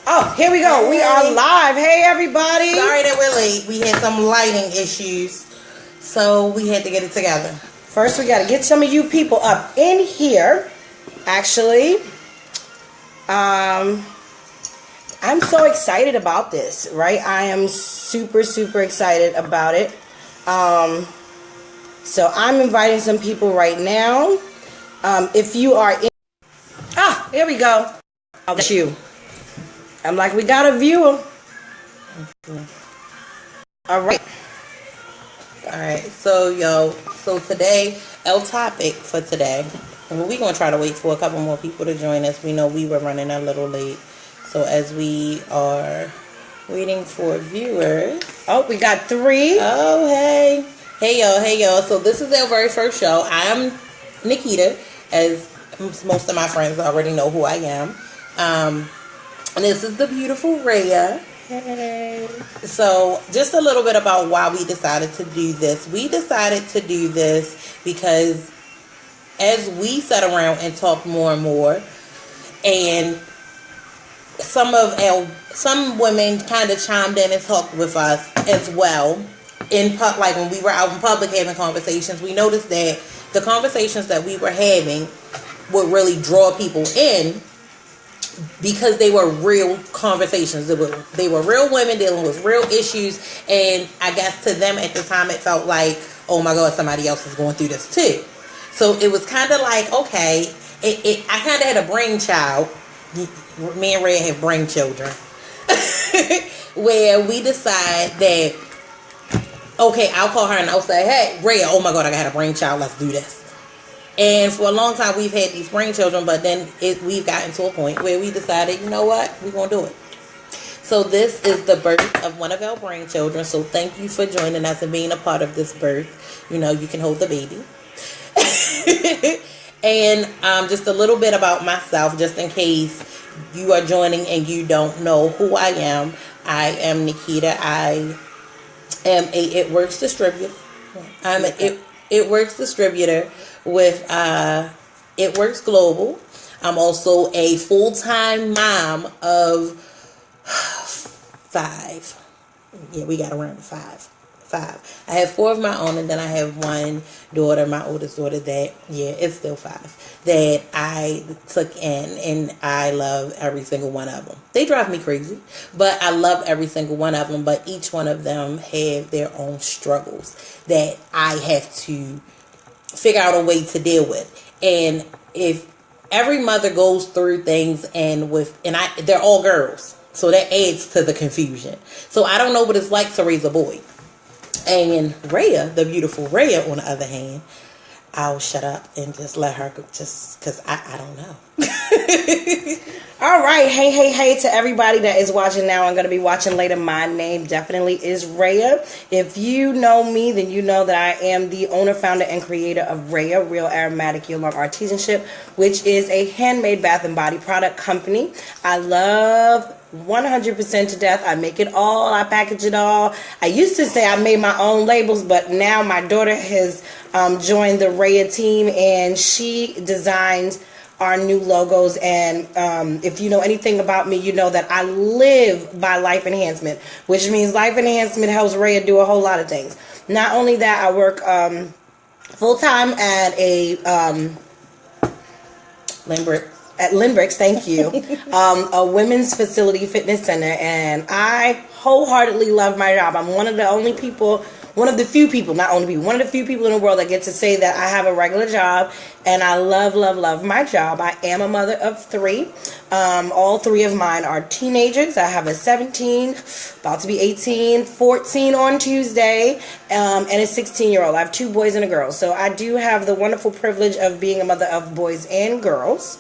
Oh, here we go. We are live. Hey, everybody. Sorry that we're late. We had some lighting issues, so we had to get it together. First, we got to get some of you people up in here. Actually, I'm so excited about this, right? I am super excited about it. So I'm inviting some people right now. If you are in... here we go. That's you. I'm like, we got a viewer. All right. So today, our topic for today, and we're going to try to wait for a couple more people to join us. We know we were running a little late. So as we are waiting for viewers. Oh, we got 3. Oh, hey. Hey, y'all. So this is our very first show. I'm Nikita, as most of my friends already know who I am. And this is the beautiful Rhea. Hey. So just a little bit about why we decided to do this. We decided to do this because as we sat around and talked more and more, and some women kind of chimed in and talked with us as well. Like when we were out in public having conversations, we noticed that the conversations that we were having would really draw people in because they were real conversations. They were real women dealing with real issues, and I guess to them at the time it felt like, oh my God, somebody else is going through this too. So it was kind of like, okay, I kind of had a brainchild. Me and Red have brain children where we decide that, okay, I'll call her and I'll say, hey, Red, oh my God, I got a brainchild, let's do this. And for a long time we've had these brain children, but then we've gotten to a point where we decided, you know what, we're going to do it. So this is the birth of one of our brain children. So thank you for joining us and being a part of this birth. You know, you can hold the baby. And just a little bit about myself, just in case you are joining and you don't know who I am. I am Nikita. I am a It Works distributor. I'm an It Works distributor with It Works Global. I'm also a full-time mom of 5. Yeah, we got around 5. I have 4 of my own, and then I have one daughter, my oldest daughter, it's still 5, that I took in, and I love every single one of them. They drive me crazy, but I love every single one of them, but each one of them have their own struggles that I have to figure out a way to deal with. And if every mother goes through things, they're all girls, so that adds to the confusion. So I don't know what it's like to raise a boy. And Rhea, the beautiful Rhea, on the other hand, I'll shut up and just let her go, just because I don't know. All right. Hey to everybody that is watching now. I'm going to be watching later. My name definitely is Rhea. If you know me, then you know that I am the owner, founder, and creator of Rhea, Real Aromatic Ylang Artisanship, which is a handmade bath and body product company. I love 100% to death. I make it all. I package it all. I used to say I made my own labels, but now my daughter has joined the Rhea team, and she designs our new logos. And if you know anything about me, you know that I live by life enhancement, which means life enhancement helps Rhea do a whole lot of things. Not only that, I work full-time at Lindbricks, thank you, a women's facility fitness center, and I wholeheartedly love my job. I'm one of the few people in the world that get to say that I have a regular job, and I love my job. I am a mother of 3. All 3 of mine are teenagers. I have a 17, about to be 18, 14 on Tuesday, and a 16-year-old. I have 2 boys and a girl. So I do have the wonderful privilege of being a mother of boys and girls.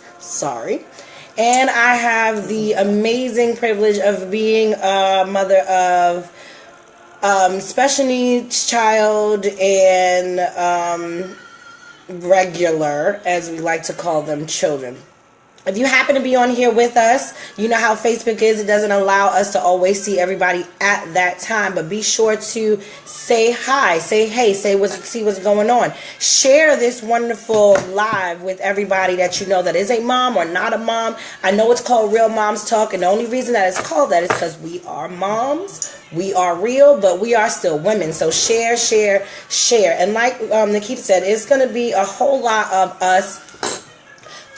And I have the amazing privilege of being a mother of special needs child and regular, as we like to call them, children. If you happen to be on here with us, you know how Facebook is. It doesn't allow us to always see everybody at that time. But be sure to say hi, say hey, see what's going on. Share this wonderful live with everybody that you know that is a mom or not a mom. I know it's called Real Moms Talk, and the only reason that it's called that is because we are moms. We are real, but we are still women. So share. And like Nikita said, it's going to be a whole lot of us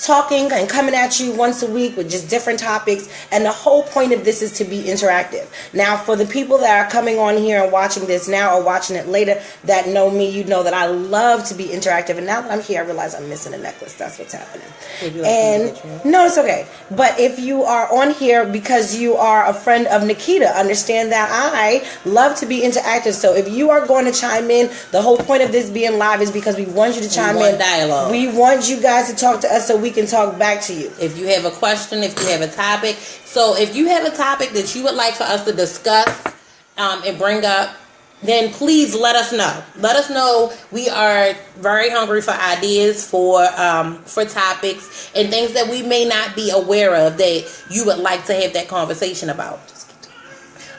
talking and coming at you once a week with just different topics, and the whole point of this is to be interactive. Now, for the people that are coming on here and watching this now or watching it later that know me, you know that I love to be interactive, and now that I'm here I realize I'm missing a necklace. That's what's happening. And no, it's okay. But if you are on here because you are a friend of Nikita, understand that I love to be interactive. So if you are going to chime in, the whole point of this being live is because we want you to chime in. Dialogue. We want you guys to talk to us so we can talk back to you. If you have a question, if you have a topic. So if you have a topic that you would like for us to discuss and bring up, then please let us know. Let us know. We are very hungry for ideas for topics and things that we may not be aware of that you would like to have that conversation about.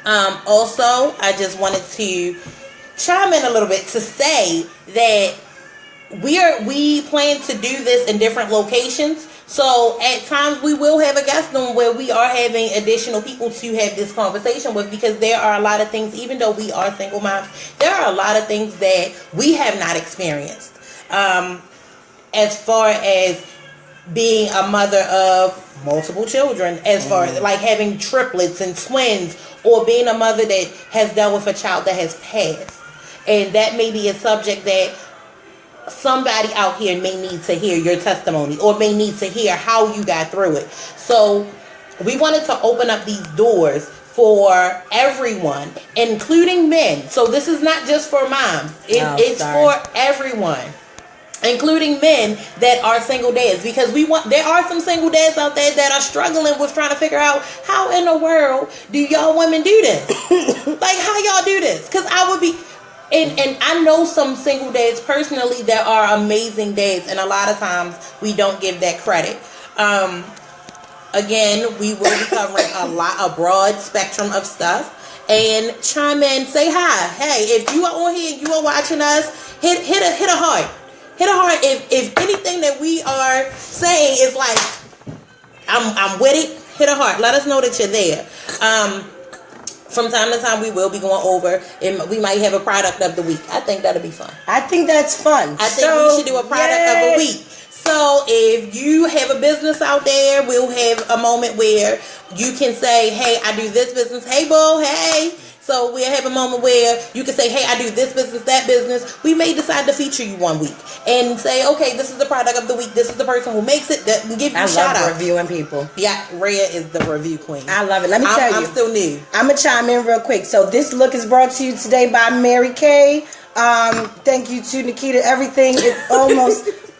Also, I just wanted to chime in a little bit to say that we plan to do this in different locations. So at times we will have a guest room where we are having additional people to have this conversation with, because there are a lot of things, even though we are single moms, there are a lot of things that we have not experienced. As far as being a mother of multiple children, as far as like having triplets and twins, or being a mother that has dealt with a child that has passed. And that may be a subject that somebody out here may need to hear your testimony, or may need to hear how you got through it. So we wanted to open up these doors for everyone, including men. So this is not just for moms. It's for everyone, including men that are single dads, because there are some single dads out there that are struggling with trying to figure out how in the world do y'all women do this? Like, how y'all do this? Because I would be... And I know some single dads personally that are amazing dads, and a lot of times we don't give that credit. Again, we will be covering a broad spectrum of stuff. And chime in, say hi. Hey, if you are on here and you are watching us, hit a heart. Hit a heart if anything that we are saying is like, I'm with it. Hit a heart. Let us know that you're there. From time to time, we will be going over, and we might have a product of the week. I think that'll be fun. I think that's fun. I think we should do a product of the week. So if you have a business out there, we'll have a moment where you can say, hey, I do this business. Hey, boo, hey. So we'll have a moment where you can say, hey, I do this business, that business. We may decide to feature you one week and say, okay, this is the product of the week. This is the person who makes it. That we give you a shout out. I love reviewing people. Yeah, Rhea is the review queen. I love it. Let me tell you. I'm still new. I'm going to chime in real quick. So this look is brought to you today by Mary Kay. Thank you to Nikita.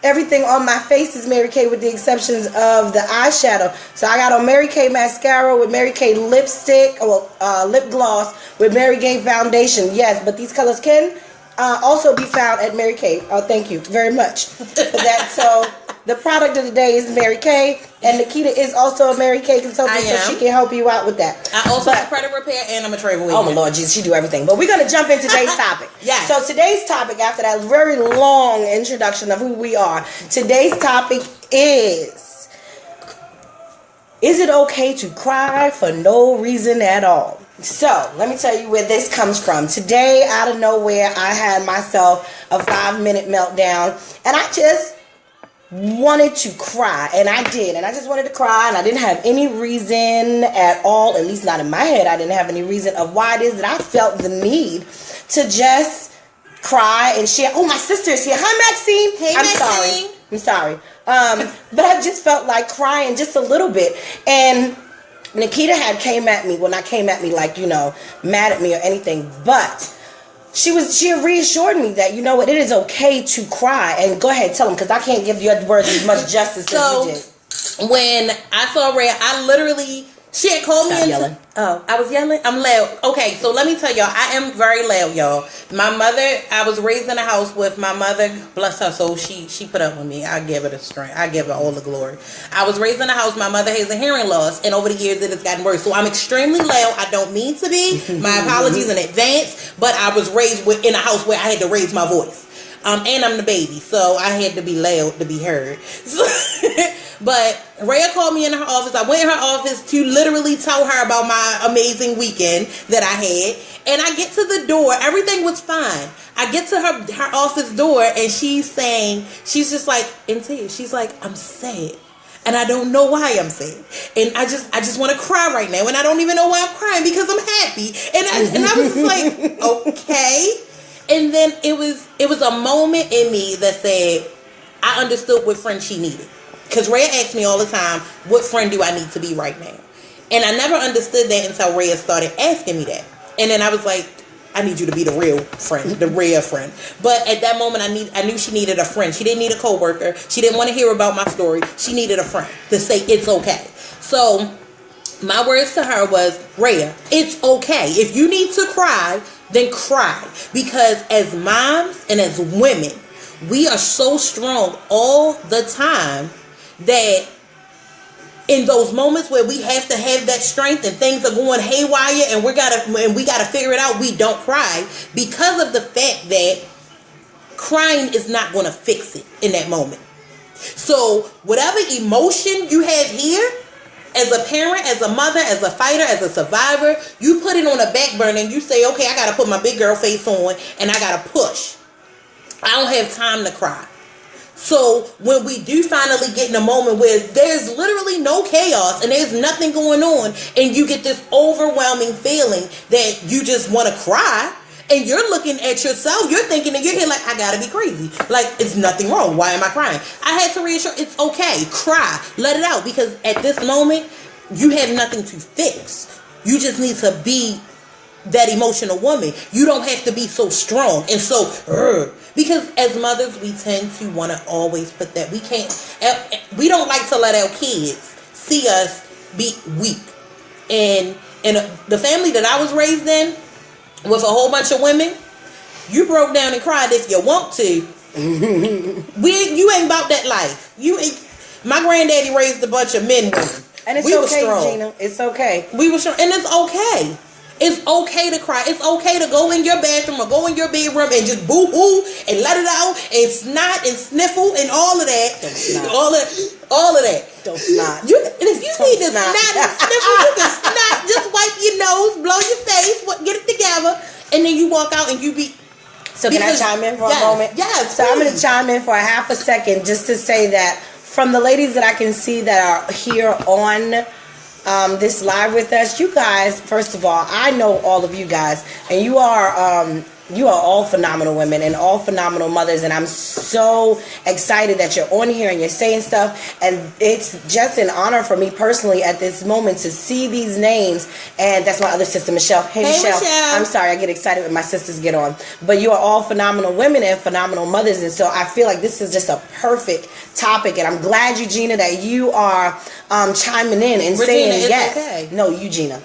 Everything on my face is Mary Kay with the exceptions of the eyeshadow. So I got on Mary Kay mascara with Mary Kay lipstick, or lip gloss with Mary Kay foundation. Yes, but these colors can also be found at Mary Kay. Oh, thank you very much for that. So the product of the day is Mary Kay, and Nikita is also a Mary Kay consultant, so she can help you out with that. I also have credit repair, and I'm a travel agent. Oh my Lord Jesus, she do everything. But we're gonna jump into today's topic. Yes. So today's topic, after that very long introduction of who we are, today's topic is it okay to cry for no reason at all? So let me tell you where this comes from. Today, out of nowhere, I had myself a 5-minute meltdown, and I just wanted to cry, and I did, and I just wanted to cry, and I didn't have any reason at all, at least not in my head. I didn't have any reason of why it is that I felt the need to just cry and share. Oh, my sister is here. Hi, Maxine. Hey, Maxine. I'm sorry. But I just felt like crying just a little bit, and Nikita had came at me, well, not came at me like, mad at me or anything, but she reassured me that, you know what, it is okay to cry. And go ahead, tell them, because I can't give your words as much justice as you did. When I saw Rhea, I literally She had called Stop me. yelling. Oh, I was yelling? I'm loud. Okay, so let me tell y'all, I am very loud, y'all. My mother, I was raised in a house with my mother, bless her soul, she put up with me. I give her the strength. I give her all the glory. I was raised in a house, my mother has a hearing loss, and over the years it has gotten worse. So I'm extremely loud. I don't mean to be. My apologies in advance, but I was raised in a house where I had to raise my voice. And I'm the baby, so I had to be loud to be heard. But Rhea called me in her office. I went in her office to literally tell her about my amazing weekend that I had. And I get to the door. Everything was fine. I get to her office door, and she's just like in tears. She's like, I'm sad. And I don't know why I'm sad. And I just want to cry right now. And I don't even know why I'm crying because I'm happy. And I was just like, okay. And then it was a moment in me that said, I understood what friend she needed. Because Rhea asks me all the time, what friend do I need to be right now? And I never understood that until Rhea started asking me that. And then I was like, I need you to be the real friend, the Rhea friend. But at that moment, I knew she needed a friend. She didn't need a coworker. She didn't want to hear about my story. She needed a friend to say it's okay. So my words to her was, Rhea, it's okay. If you need to cry, then cry. Because as moms and as women, we are so strong all the time that in those moments where we have to have that strength and things are going haywire and we gotta figure it out, we don't cry because of the fact that crying is not going to fix it in that moment. So whatever emotion you have here, as a parent, as a mother, as a fighter, as a survivor, you put it on a back burner and you say, okay, I gotta put my big girl face on and I gotta push. I don't have time to cry. So when we do finally get in a moment where there's literally no chaos and there's nothing going on and you get this overwhelming feeling that you just want to cry and you're looking at yourself, you're thinking in your head like, I gotta be crazy. Like, it's nothing wrong. Why am I crying? I had to reassure, it's okay. Cry. Let it out. Because at this moment, you have nothing to fix. You just need to be that emotional woman. You don't have to be so strong and so because as mothers we tend to want to always put that we don't like to let our kids see us be weak. And in the family that I was raised in with a whole bunch of women, you broke down and cried if you want to. You ain't about that life. My granddaddy raised a bunch of men women. And it's okay, Gina. It's okay. We were strong, and it's okay. It's okay to cry. It's okay to go in your bathroom or go in your bedroom and just boo-hoo and let it out and snot and sniffle and all of that. Don't snot. All of that. Don't snot. If you need to snot and sniffle, you can snot. Just wipe your nose, blow your face, get it together, and then you walk out and you be... So can I chime in for a moment? Yes. So I'm going to chime in for a half a second just to say that from the ladies that I can see that are here on this live with us, you guys, first of all, I know all of you guys, and you are all phenomenal women and all phenomenal mothers, and I'm so excited that you're on here and you're saying stuff, and it's just an honor for me personally at this moment to see these names. And that's my other sister, Michelle. Hey Michelle. I'm sorry, I get excited when my sisters get on, but you are all phenomenal women and phenomenal mothers, and so I feel like this is just a perfect topic, and I'm glad, Eugenia, that you are chiming in and saying yes. Okay. No, Eugenia,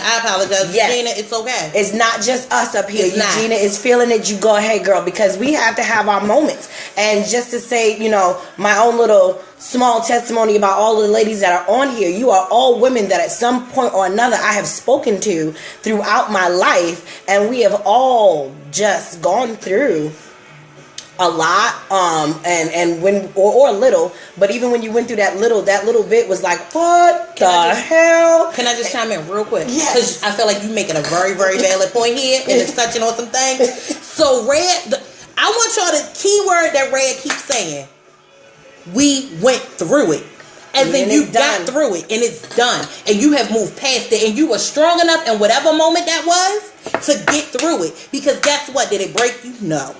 I apologize. Yes. Eugenia, it's okay. It's not just us up here. It's Eugenia is feeling it. You go ahead, girl, because we have to have our moments. And just to say, my own little small testimony about all the ladies that are on here, you are all women that at some point or another I have spoken to throughout my life, and we have all just gone through a lot, and when or little, but even when you went through that little bit was like, what the hell? Can I just chime in real quick? Yes. Because I feel like you're making a very, very valid point here, and it's touching on some things. So I want y'all to keyword that Red keeps saying. We went through it. As in you got through it, and it's done, and you have moved past it, and you were strong enough in whatever moment that was to get through it. Because guess what? Did it break you? No.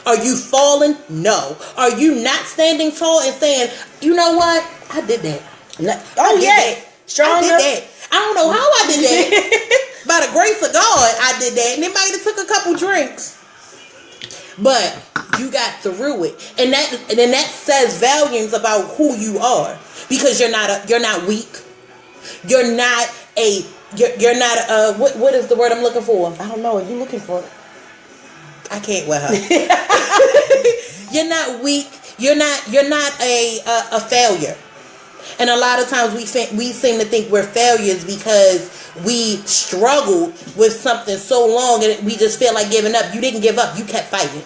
Are you falling? No. Are you not standing tall and saying, you know what? I did that. Stronger. I did that. I don't know how I did that. By the grace of God, I did that. And it might have took a couple drinks. But you got through it. And that says volumes about who you are. Because you're not weak. You're not what is the word I'm looking for? I don't know. Are you looking for it? I can't with her. You're not weak. You're not a failure. And a lot of times we seem to think we're failures because we struggled with something so long and we just feel like giving up. You didn't give up. You kept fighting.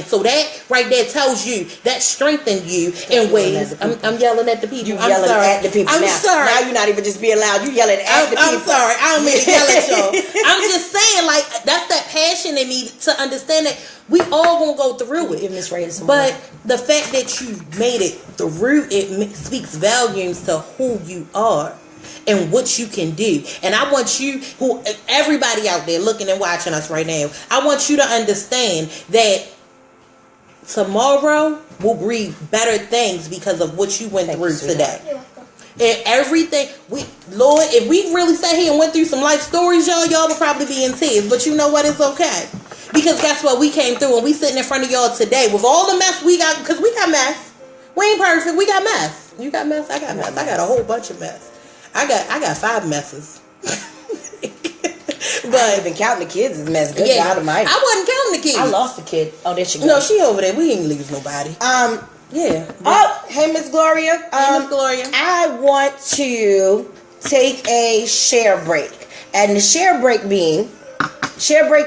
So that right there tells you, that strengthened you in ways. I'm yelling at the people. You yelling at the people. I'm sorry. Now you're not even just being loud. You yelling at the people. I'm sorry. I don't mean to yell at y'all. I'm just saying, like, that's that passion in me to understand that we all gonna go through it. Give Miss Ray some but more. The fact that you made it through it speaks volumes to who you are and what you can do. And I want you, everybody out there looking and watching us right now, I want you to understand that tomorrow will breed better things because of what you went through today. And everything, Lord, if we really sat here and went through some life stories, y'all would probably be in tears. But you know what? It's okay. Because guess what? We came through and we sitting in front of y'all today with all the mess we got. Because we got mess. We ain't perfect. We got mess. You got mess? I got mess. I got a whole bunch of mess. I got 5 messes. But I ain't even counting the kids as mess. Good God Almighty. I wasn't counting the kids. I lost a kid. Oh, there she goes. No, she over there. We ain't lose nobody. Yeah. Oh, hey, Miss Gloria. Hey, Miss Gloria. I want to take a share break. And the share break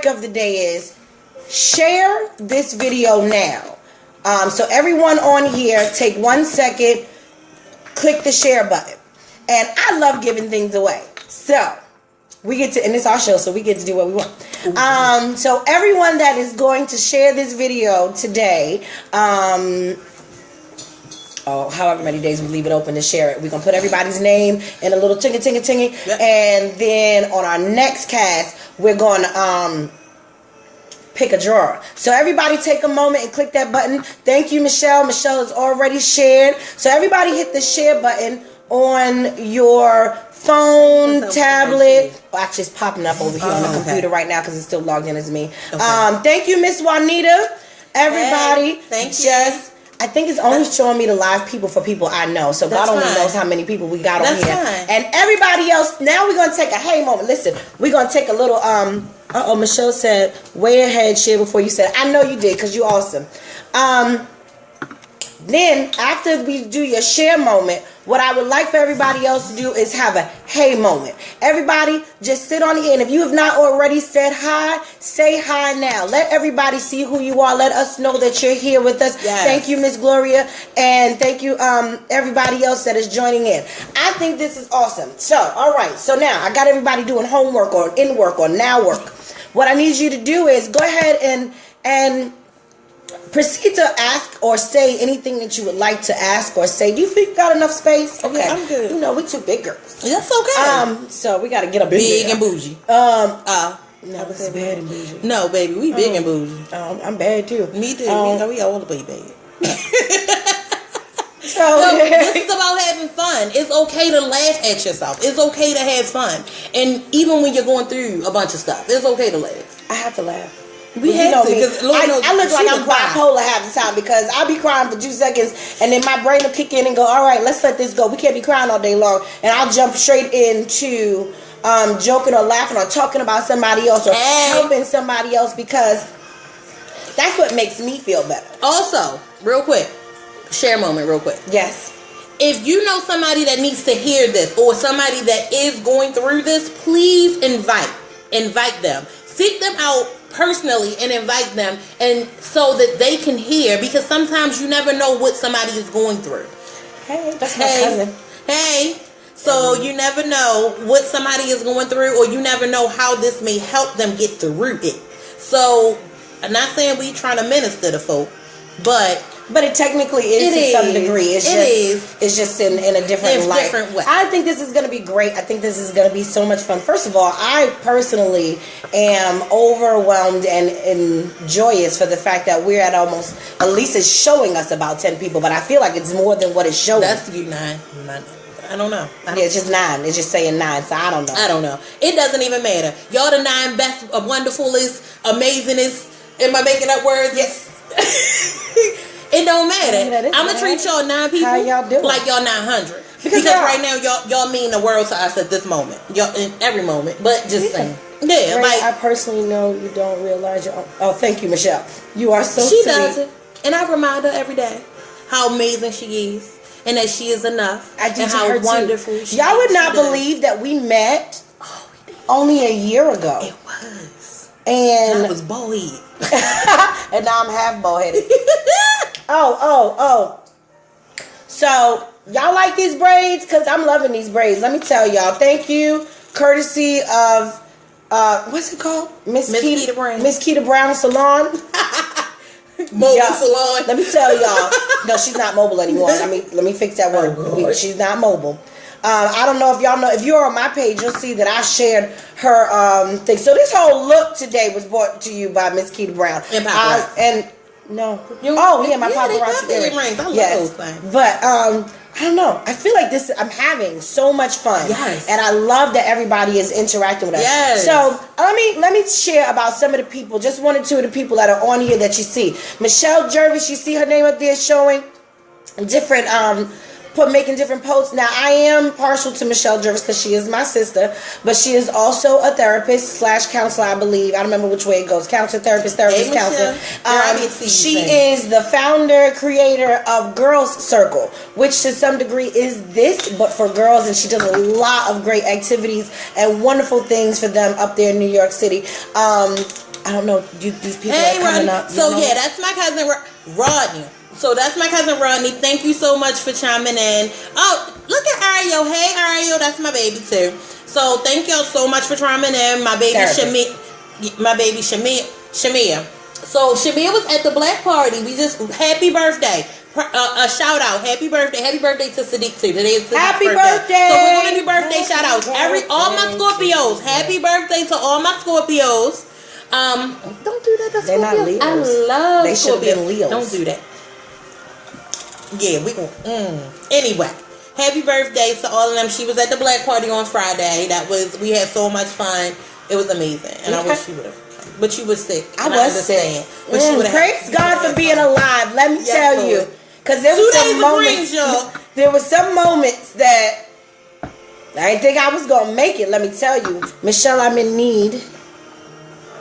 of the day is share this video now. So everyone on here, take 1 second, click the share button. And I love giving things away. So we get to, and it's our show, so we get to do what we want. So everyone that is going to share this video today, however many days we leave it open to share it, we're going to put everybody's name in a little tingy. Yep. And then on our next cast, we're going to pick a drawer. So everybody take a moment and click that button. Thank you, Michelle. Michelle has already shared. So everybody hit the share button on your phone, tablet. Well, actually, it's popping up over here on the computer right now because it's still logged in as me. Okay. Thank you, Miss Juanita. Everybody. Hey, thank you. I think it's only showing me the live people for people I know. So God only knows how many people we got on here. Fine. And everybody else, now we're going to take a hey moment. Listen, we're going to take a little, Michelle said, way ahead, share before you said. I know you did because you're awesome. Then, after we do your share moment, what I would like for everybody else to do is have a hey moment. Everybody, just sit on here. And if you have not already said hi, say hi now. Let everybody see who you are. Let us know that you're here with us. Yes. Thank you, Miss Gloria. And thank you, everybody else that is joining in. I think this is awesome. So, all right. So now, I got everybody doing homework or in work or now work. What I need you to do is go ahead and proceed to ask or say anything that you would like to ask or say. Do you think you got enough space? Okay, yeah, I'm good. You know, we 2 big girls. That's okay. So we got to get a big and bougie. No, it's bad and bougie. No, baby, we big and bougie. I'm bad too. Me too. We all the bad. So this is about having fun. It's okay to laugh at yourself. It's okay to have fun, and even when you're going through a bunch of stuff, it's okay to laugh. I have to laugh. We have to, because I look like I'm bipolar half the time because I'll be crying for 2 seconds and then my brain will kick in and go, all right, let's let this go. We can't be crying all day long. And I'll jump straight into joking or laughing or talking about somebody else or helping somebody else because that's what makes me feel better. Also, real quick, share moment real quick. Yes. If you know somebody that needs to hear this or somebody that is going through this, please invite them. Seek them out personally and invite them, and so that they can hear, because sometimes you never know what somebody is going through. Hey, that's my cousin. Hey, so you never know what somebody is going through, or you never know how this may help them get through it. So, I'm not saying we trying to minister to folk, but it technically is to some degree. It's just in a different light. Way. I think this is going to be great. I think this is going to be so much fun. First of all, I personally am overwhelmed and joyous for the fact that we're at almost, Elisa is showing us about 10 people, but I feel like it's more than what it's showing. That's you 9. I don't know. It's just 9. It's just saying 9, so I don't know. It doesn't even matter. Y'all the 9 best, wonderfulest, amazingest. Am I making up words? Yes. It don't matter. I'm going to treat y'all 9 people how y'all doing? like y'all 900. Because right now y'all mean the world to us at this moment. Y'all in every moment. But just saying. Yeah, Ray, like I personally know you don't realize your own. Oh, thank you, Michelle. You are so she sweet. does it. And I remind her every day how amazing she is. And that she is enough. I do and to how her wonderful too. Y'all would not believe that we met only a year ago. It was. And I was bald-headed. and now I'm half bald-headed. Oh. So, y'all like these braids? Because I'm loving these braids. Let me tell y'all. Thank you. Courtesy of, what's it called? Miss Keita Brown. Miss Keita Brown Salon. Mobile salon. Let me tell y'all. No, she's not mobile anymore. Let me fix that word. She's not mobile. I don't know if y'all know. If you're on my page, you'll see that I shared her thing. So this whole look today was brought to you by Miss Keita Brown. And no. My paparazzi earrings. I love those things. But I don't know. I feel like I'm having so much fun. Yes. And I love that everybody is interacting with us. Yes. So let me share about some of the people. Just one or two of the people that are on here that you see. Michelle Jervis, you see her name up there showing different making different posts. Now I am partial to Michelle Jervis because she is my sister, but she is also a therapist / counselor, I believe. I don't remember which way it goes. Counselor, therapist, counselor. She is the founder, creator of Girls Circle, which to some degree is this, but for girls, and she does a lot of great activities and wonderful things for them up there in New York City. I don't know, these people are coming up. So yeah, that's my cousin Rodney. So that's my cousin Rodney. Thank you so much for chiming in. Oh, look at Ariel. Hey, Ariel, that's my baby too. So thank y'all so much for chiming in. My baby Shamia. So Shamia was at the black party. We just happy birthday. A shout out. Happy birthday to Sadiq too. Today is Sadiq's happy birthday. So we're gonna do birthday shout outs. All my Scorpios. Happy birthday to all my Scorpios. Don't do that to Scorpios. They're not Leos. I love They should have been Leos. Don't do that. Yeah, we gon' Anyway, happy birthday to all of them. She was at the black party on Friday. We had so much fun. It was amazing. And I wish she would have come. But you were sick. I was sick. But praise God for being alive. Let me tell you. Because there was some moments. There were some moments that I didn't think I was gonna make it. Let me tell you. Michelle, I'm gonna need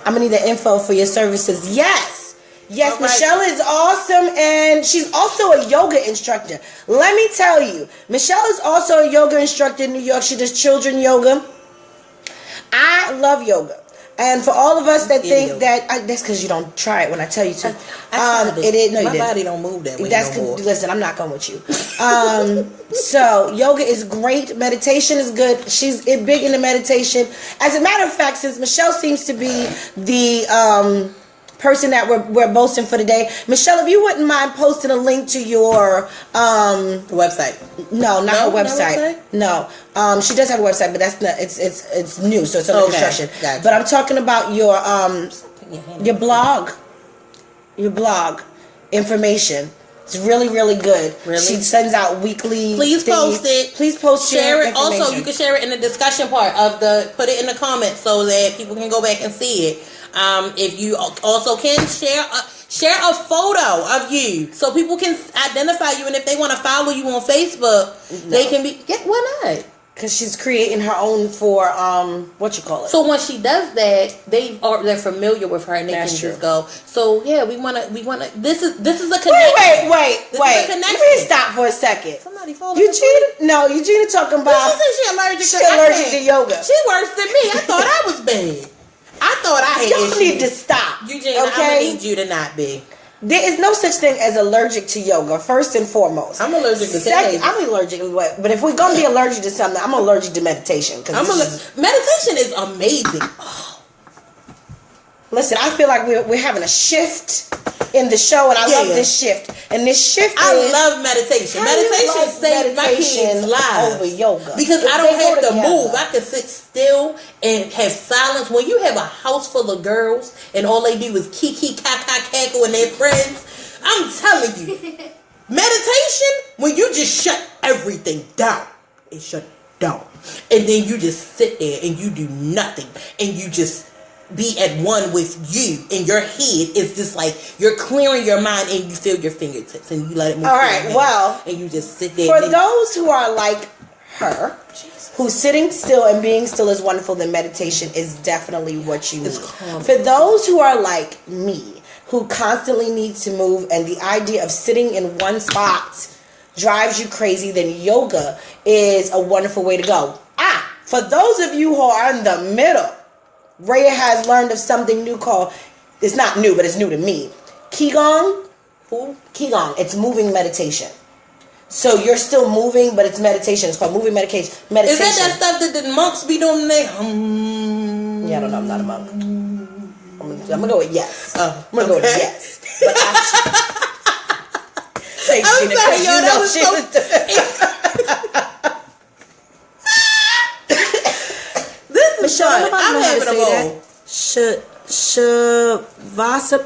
the info for your services. Yes, right. Michelle is awesome, and she's also a yoga instructor. Let me tell you, Michelle is also a yoga instructor in New York. She does children yoga. I love yoga. And for all of us that think that that's because you don't try it when I tell you to. My body don't move that way no more. Listen, I'm not going with you. So yoga is great. Meditation is good. She's big into meditation. As a matter of fact, since Michelle seems to be the person that we're boasting for today, Michelle, if you wouldn't mind posting a link to your website. No, not her website. No, she does have a website, but that's not. It's new, so it's under construction. Gotcha. But I'm talking about your blog, information. It's really, really good. Really? She sends out weekly. Please post it. Please post share it. Also, you can share it in the discussion part of put it in the comments so that people can go back and see it. If you also can share a photo of you so people can identify you, and if they want to follow you on Facebook, they can be. Why not? Because she's creating her own for what you call it. So once she does that, they're familiar with her and they can just go. So yeah, we wanna. This is a connection. Wait. Let me stop for a second. Somebody follow Eugenia talking about. She said she allergic to yoga. She worse than me. I thought I was bad. I thought I had issues. You need to stop. Eugenia, okay? I'm gonna need you to not be. There is no such thing as allergic to yoga, first and foremost. I'm allergic to teenagers. I'm allergic to what? But if we're going to be allergic to something, I'm allergic to meditation. Meditation is amazing. Oh. Listen, I feel like we're having a shift in the show, and I love this shift. And this shift I love meditation. Meditation saves my kids' lives over yoga. Because I don't have to move. I can sit still and have silence. When you have a house full of girls and all they do is kiki, kaka, cackle, and their friends, I'm telling you, meditation, when you just shut everything down, it shut down. And then you just sit there and you do nothing. And you just be at one with you, and your head is just like you're clearing your mind, and you feel your fingertips, and you let it move. All right, well, and you just sit there. For those who are like her, who's sitting still and being still is wonderful, then meditation is definitely what you need. For those who are like me, who constantly needs to move, and the idea of sitting in one spot drives you crazy, then yoga is a wonderful way to go. For those of you who are in the middle, Rhea has learned of something new called, it's not new, but it's new to me, Qigong. Qigong. It's moving meditation. So you're still moving, but it's meditation. It's called moving medication. Is that stuff that the monks be doing there? Yeah, I don't know. I'm not a monk. I'm gonna go with yes. I'm gonna go with yes. But thanks, I'm Gina, sorry, yo, you that know was she so... This is fun. I'm having a ball.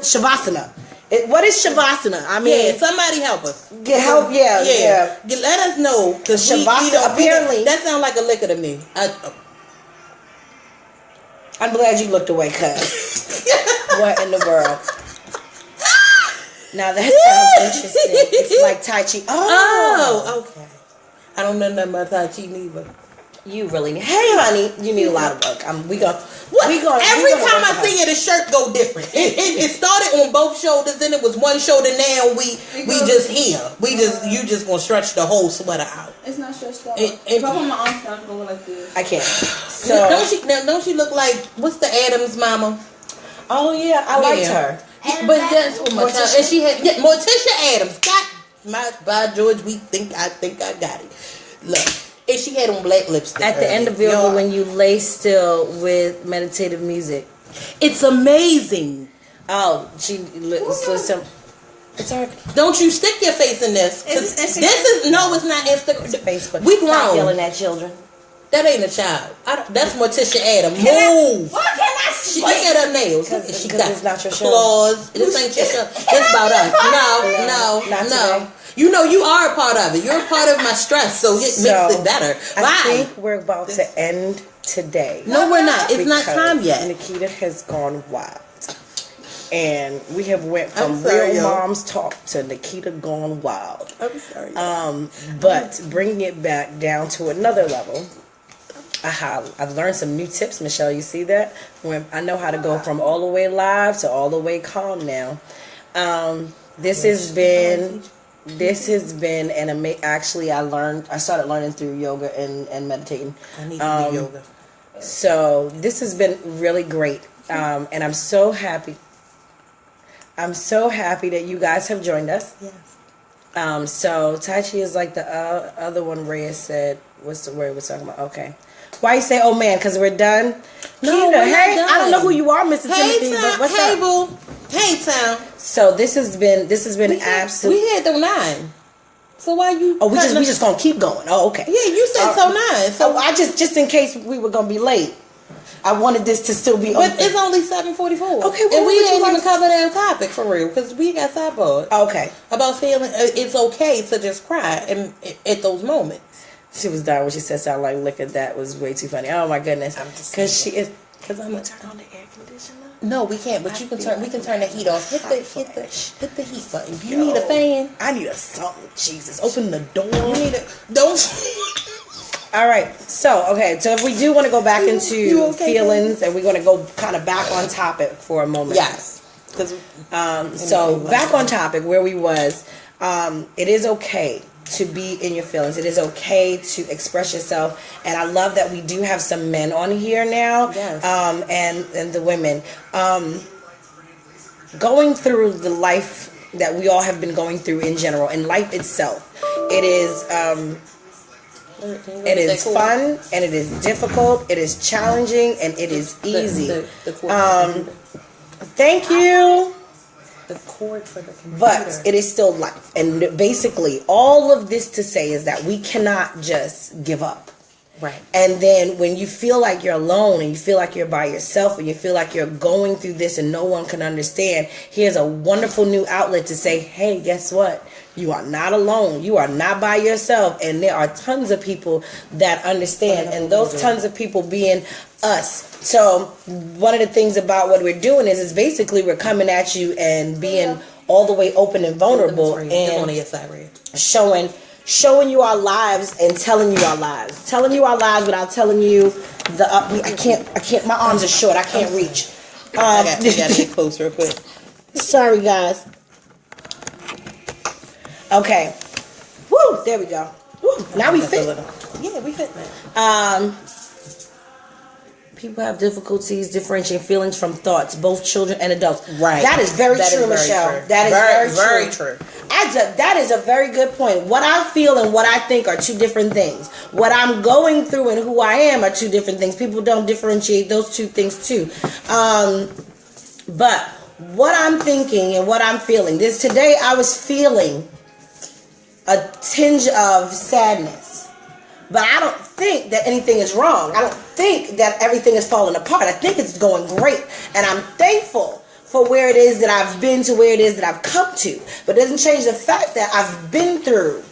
Shavasana. What is Shavasana? I mean, yeah, somebody help us. Get help, yeah. Let us know, because Shavasana apparently that sounds like a liquor to me. I'm glad you looked away, cuz. What in the world? Now that sounds interesting. It's like Tai Chi. Oh, okay. I don't know nothing about Tai Chi neither. You really need. Hey, honey, you need a lot of work. Every time I see it, the shirt go different. It started on both shoulders, then it was one shoulder. Now we just here. You just gonna stretch the whole sweater out. It's not stretched out. If I put my arms down, go like this. I can't. So don't she look like what's the Adams mama? Oh yeah, I liked her. But that's what Morticia. And she had Morticia Adams. By George, I think I got it. Look. And she had on black lipstick. At the end of yoga, when you lay still with meditative music, it's amazing. Oh, listen. It's her. Don't you stick your face in this? It's not Instagram. It's Facebook. We grown. Stop yelling at children. That ain't a child. That's Morticia Adams. Move. What can I see? Look at her nails. She got it's not your show. Claws. This ain't your show. It's about us. No. You know you are a part of it. You're a part of my stress, so it makes it better. I think we're about to end today. No, we're not. It's not time yet. Nikita has gone wild. And we have went from real mom's talk to Nikita gone wild. I'm sorry. But bringing it back down to another level. I've learned some new tips, Michelle. You see that? When I know how to go from all the way live to all the way calm now. This has been an amazing. Actually, I started learning through yoga and meditating. I need to do yoga. So this has been really great, and I'm so happy. I'm so happy that you guys have joined us. Yes. So Tai Chi is like the other one. Rhea said, "What's the word we're talking about?" Okay. Why you say, "Oh man"? Because we're done. No, Keita, hey, I don't know who you are, Mr. Timothy. But what's up? Boo. Hey, Tom. So this has been absolutely. We had them 9. So why you? Oh, we just gonna keep going. Oh, okay. Yeah, you said so 9. So I just in case we were gonna be late, I wanted this to still be. But it's only 7:44. Okay, well, and we didn't even cover that topic for real because we got sidebarred. Okay. About feeling it's okay to just cry at those moments. She was dying when she said "sound like liquor." That was way too funny. Oh my goodness! Because I'm gonna turn on the air conditioner. No, we can't. But we can turn the heat off. Hit the heat button. You need a fan. I need a something. Jesus, open the door. You need don't. All right. So if we do want to go back into feelings, and we're going to go kind of back on topic for a moment. Yes. Because back on topic where we was. It is okay to be in your feelings. It is okay to express yourself, and I love that we do have some men on here now. Yes. And the women going through the life that we all have been going through in general, in life itself. It is fun, and it is difficult, it is challenging, and it is easy. Thank you. The cord for the computer. But it is still life. And basically, all of this to say is that we cannot just give up. Right. And then when you feel like you're alone and you feel like you're by yourself and you feel like you're going through this and no one can understand, here's a wonderful new outlet to say, hey, guess what? You are not alone. You are not by yourself. And there are tons of people that understand. And those tons of people being us. So one of the things about what we're doing is basically we're coming at you and being all the way open and vulnerable and showing you our lives and telling you our lives. Telling you our lives without telling you I can't, my arms are short. I can't reach. I gotta get close real quick. Sorry, guys. Okay. Woo, there we go. Woo, now we fit. Yeah, we fit now. People have difficulties differentiating feelings from thoughts, both children and adults. Right. That is very true, Michelle. That is very true. That is a very good point. What I feel and what I think are two different things. What I'm going through and who I am are two different things. People don't differentiate those two things too. But what I'm thinking and what I'm feeling. Today I was feeling a tinge of sadness. But I don't think that anything is wrong. I don't think that everything is falling apart. I think it's going great. And I'm thankful for where it is that I've been to, where it is that I've come to. But it doesn't change the fact that I've been through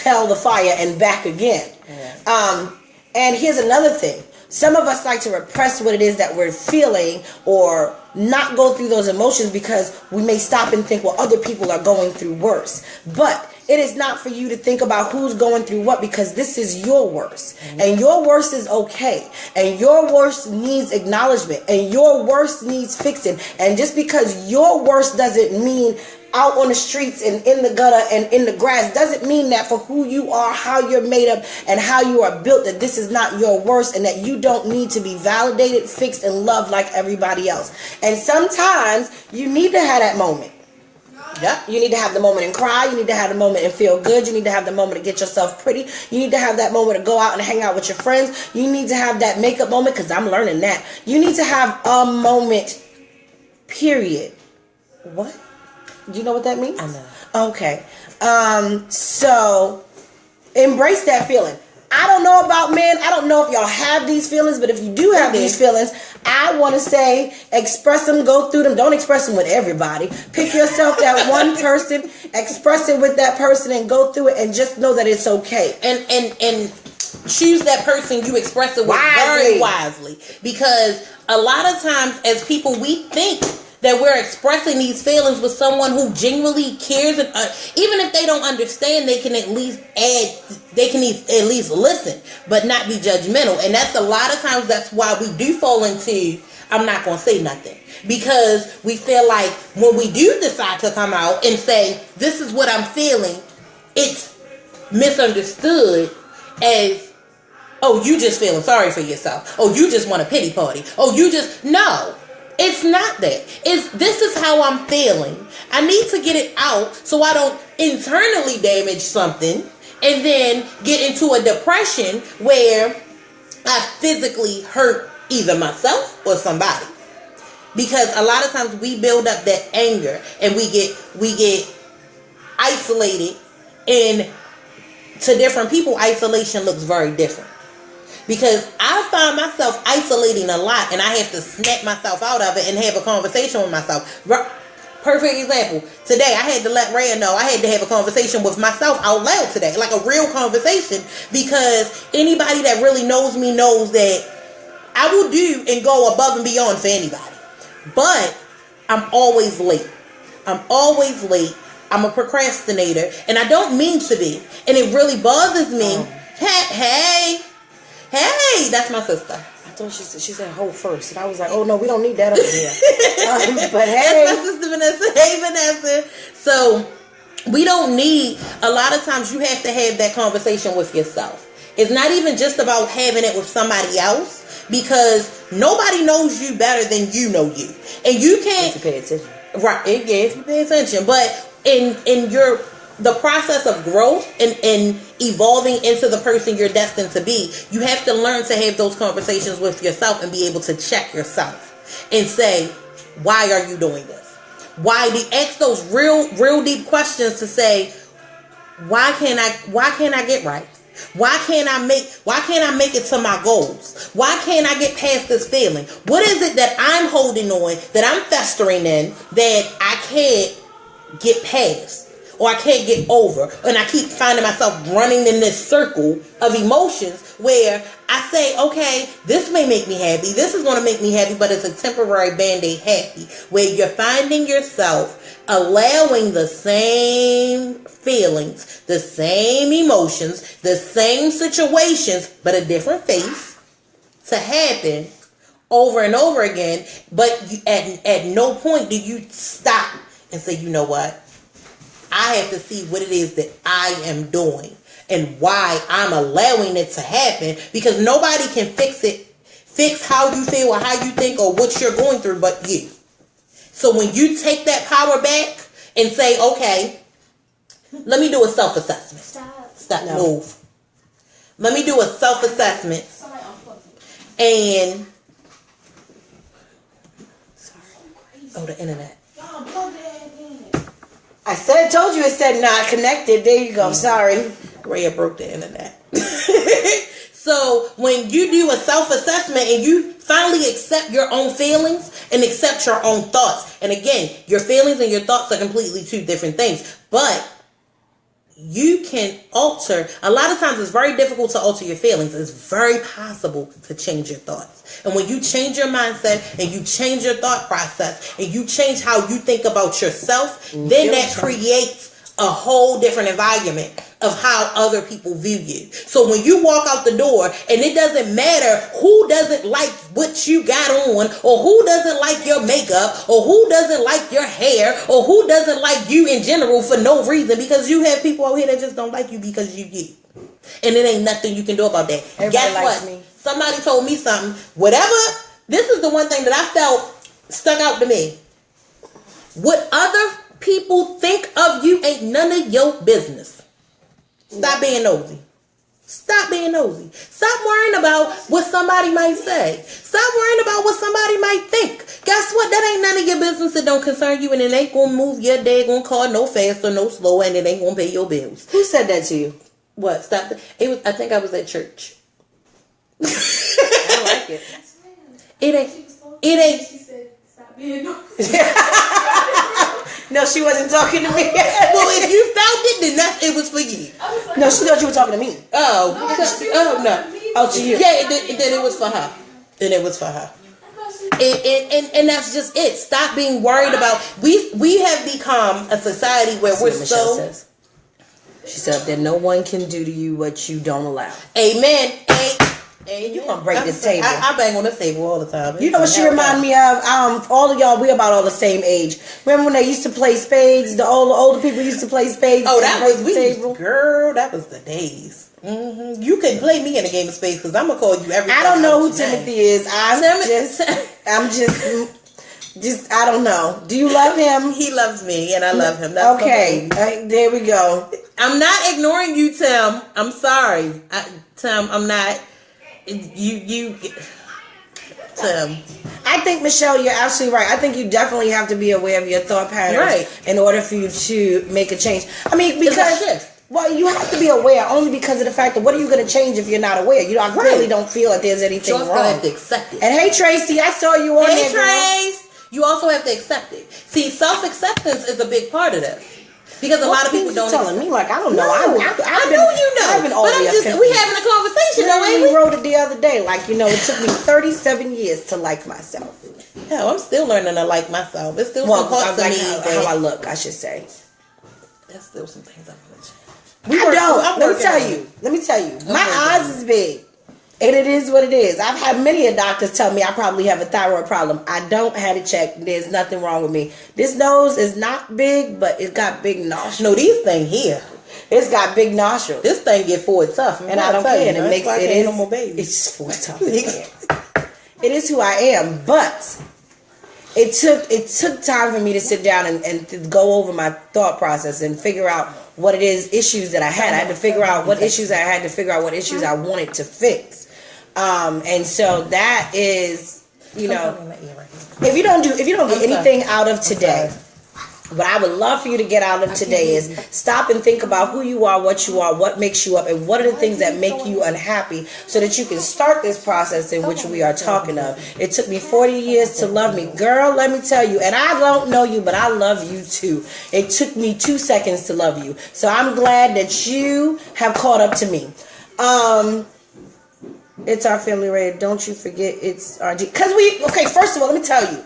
hell, the fire, and back again. Yeah. And here's another thing. Some of us like to repress what it is that we're feeling or not go through those emotions because we may stop and think, well, other people are going through worse. But it is not for you to think about who's going through what, because this is your worst. And your worst is okay. And your worst needs acknowledgement. And your worst needs fixing. And just because your worst doesn't mean out on the streets and in the gutter and in the grass doesn't mean that for who you are, how you're made up, and how you are built, that this is not your worst and that you don't need to be validated, fixed, and loved like everybody else. And sometimes you need to have that moment. Yep. You need to have the moment and cry. You need to have the moment and feel good. You need to have the moment to get yourself pretty. You need to have that moment to go out and hang out with your friends. You need to have that makeup moment, because I'm learning that. You need to have a moment, period. What? Do you know what that means? I know. Okay. So embrace that feeling. I don't know about men. I don't know if y'all have these feelings, but if you do have these feelings, I want to say express them, go through them. Don't express them with everybody. Pick yourself that one person, express it with that person, and go through it, and just know that it's okay. And choose that person you express it with very wisely, because a lot of times as people we think that we're expressing these feelings with someone who genuinely cares, and even if they don't understand, they can at least listen, but not be judgmental. And that's a lot of times that's why we do fall into I'm not gonna say nothing, because we feel like when we do decide to come out and say this is what I'm feeling, it's misunderstood as, oh, you just feeling sorry for yourself, oh, you just want a pity party, oh, you just no. It's not that. This is how I'm feeling. I need to get it out so I don't internally damage something and then get into a depression where I physically hurt either myself or somebody. Because a lot of times we build up that anger and we get isolated, and to different people, isolation looks very different. Because I find myself isolating a lot, and I have to snap myself out of it and have a conversation with myself. Perfect example. Today, I had to let Rhea know I had to have a conversation with myself out loud today. Like a real conversation. Because anybody that really knows me knows that I will do and go above and beyond for anybody. But I'm always late. I'm always late. I'm a procrastinator. And I don't mean to be. And it really bothers me. Hey, that's my sister. I thought she said "ho" first, and I was like, oh no, we don't need that over here. But hey, that's my sister Vanessa. Hey, Vanessa. So we don't need. A lot of times you have to have that conversation with yourself. It's not even just about having it with somebody else, because nobody knows you better than you know you, and you can't. If you pay attention, right? Yeah, if you pay attention, but in the process of growth and evolving into the person you're destined to be, you have to learn to have those conversations with yourself and be able to check yourself and say, why are you doing this? Why do you ask those real deep questions to say, why can't I get right? Why can't I make it to my goals? Why can't I get past this feeling? What is it that I'm holding on, that I'm festering in, that I can't get past? or I can't get over, and I keep finding myself running in this circle of emotions where I say, okay, this may make me happy, this is going to make me happy, but it's a temporary band-aid happy, where you're finding yourself allowing the same feelings, the same emotions, the same situations, but a different face to happen over and over again, but you, at no point do you stop and say, you know what? I have to see what it is that I am doing and why I'm allowing it to happen, because nobody can fix how you feel or how you think or what you're going through but you. So when you take that power back and say, okay, let me do a self-assessment. Stop. No. Move. Let me do a self-assessment. And oh, the internet. I told you it said not connected. There you go. Sorry. Rhea broke the internet. So when you do a self-assessment and you finally accept your own feelings and accept your own thoughts, and again, your feelings and your thoughts are completely two different things, but you can alter. A lot of times it's very difficult to alter your feelings. It's very possible to change your thoughts. And when you change your mindset and you change your thought process and you change how you think about yourself, then that creates a whole different environment of how other people view you. So when you walk out the door, and it doesn't matter who doesn't like what you got on, or who doesn't like your makeup, or who doesn't like your hair, or who doesn't like you in general for no reason, because you have people out here that just don't like you because you do. And it ain't nothing you can do about that. Everybody Guess likes what? me. Somebody told me something. Whatever, this is the one thing that I felt stuck out to me. What other people think of you ain't none of your business. Stop being nosy. Stop being nosy. Stop worrying about what somebody might say. Stop worrying about what somebody might think. Guess what? That ain't none of your business. It don't concern you, and it ain't gonna move your day, gonna car no faster, no slower, and it ain't gonna pay your bills. Who said that to you? What? Stop. It was. I think I was at church. I like it. It ain't. She said, stop being nosy. No, she wasn't talking to me. Well, if you felt it, then it was for you. No, she thought you were talking to me. Oh, no. Oh, to you. Yeah, then it was for her. Then it was for her. And that's just it. Stop being worried about. We have become a society where we're Michelle so. says. She said that no one can do to you what you don't allow. Amen. You gonna break this table? I bang on this table all the time. You know what she remind me of? All of y'all, we about all the same age. Remember when they used to play spades? The older people used to play spades. Oh, that was table. Girl. That was the days. Mm-hmm. You can play me in a game of spades because I'm gonna call you every. I don't know who Timothy is. I'm just. I don't know. Do you love him? He loves me, and I love him. That's okay. There we go. I'm not ignoring you, Tim. I'm sorry, Tim. I'm not. You, Tim. I think, Michelle, you're absolutely right. I think you definitely have to be aware of your thought patterns in order for you to make a change. I mean, because well, you have to be aware only because of the fact that what are you going to change if you're not aware? You know, I really don't feel that there's anything wrong. Have to accept it. And hey, Tracy, I saw you on there. Hey, Trace. You also have to accept it. See, self-acceptance is a big part of this. Because a lot of people don't. Telling me like I don't know. No, I know you know. But we having a conversation. Though, ain't we wrote it the other day. Like it took me 37 years to like myself. Hell, I'm still learning to like myself. There's still some parts of me how I look. I should say. There's still some things I'm gonna change. Let me tell you. My eyes is big. And it is what it is. I've had many a doctors tell me I probably have a thyroid problem. I don't have it checked. There's nothing wrong with me. This nose is not big, but it's got big nostrils. No, these things here. It's got big nostrils. This thing get forward tough. And I don't care. It makes it is. No more baby. It's forward tough. It is who I am. But it took time for me to sit down and to go over my thought process and figure out what it is, issues that I had. I had to figure out what issues I had to figure out what issues I wanted to fix. And so that is, if you don't get anything out of today, What I would love for you to get out of today is stop and think about who you are, what makes you up, and what are the things that make you unhappy so that you can start this process in which we are talking of. It took me 40 years to love me. Girl, let me tell you, and I don't know you, but I love you too. It took me 2 seconds to love you. So I'm glad that you have caught up to me. It's our family, Ray. Don't you forget it's our because okay, first of all, let me tell you.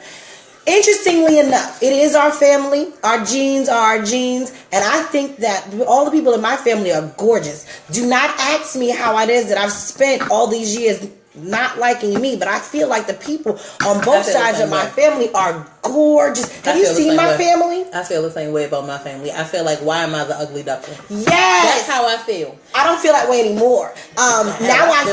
Interestingly enough, it is our family. Our genes are our genes. And I think that all the people in my family are gorgeous. Do not ask me how it is that I've spent all these years not liking me. But I feel like the people on both sides of my family are gorgeous. Have you seen my family? I feel the same way about my family. I feel like, why am I the ugly duckling? Yes. That's how I feel. I don't feel that way anymore. Now I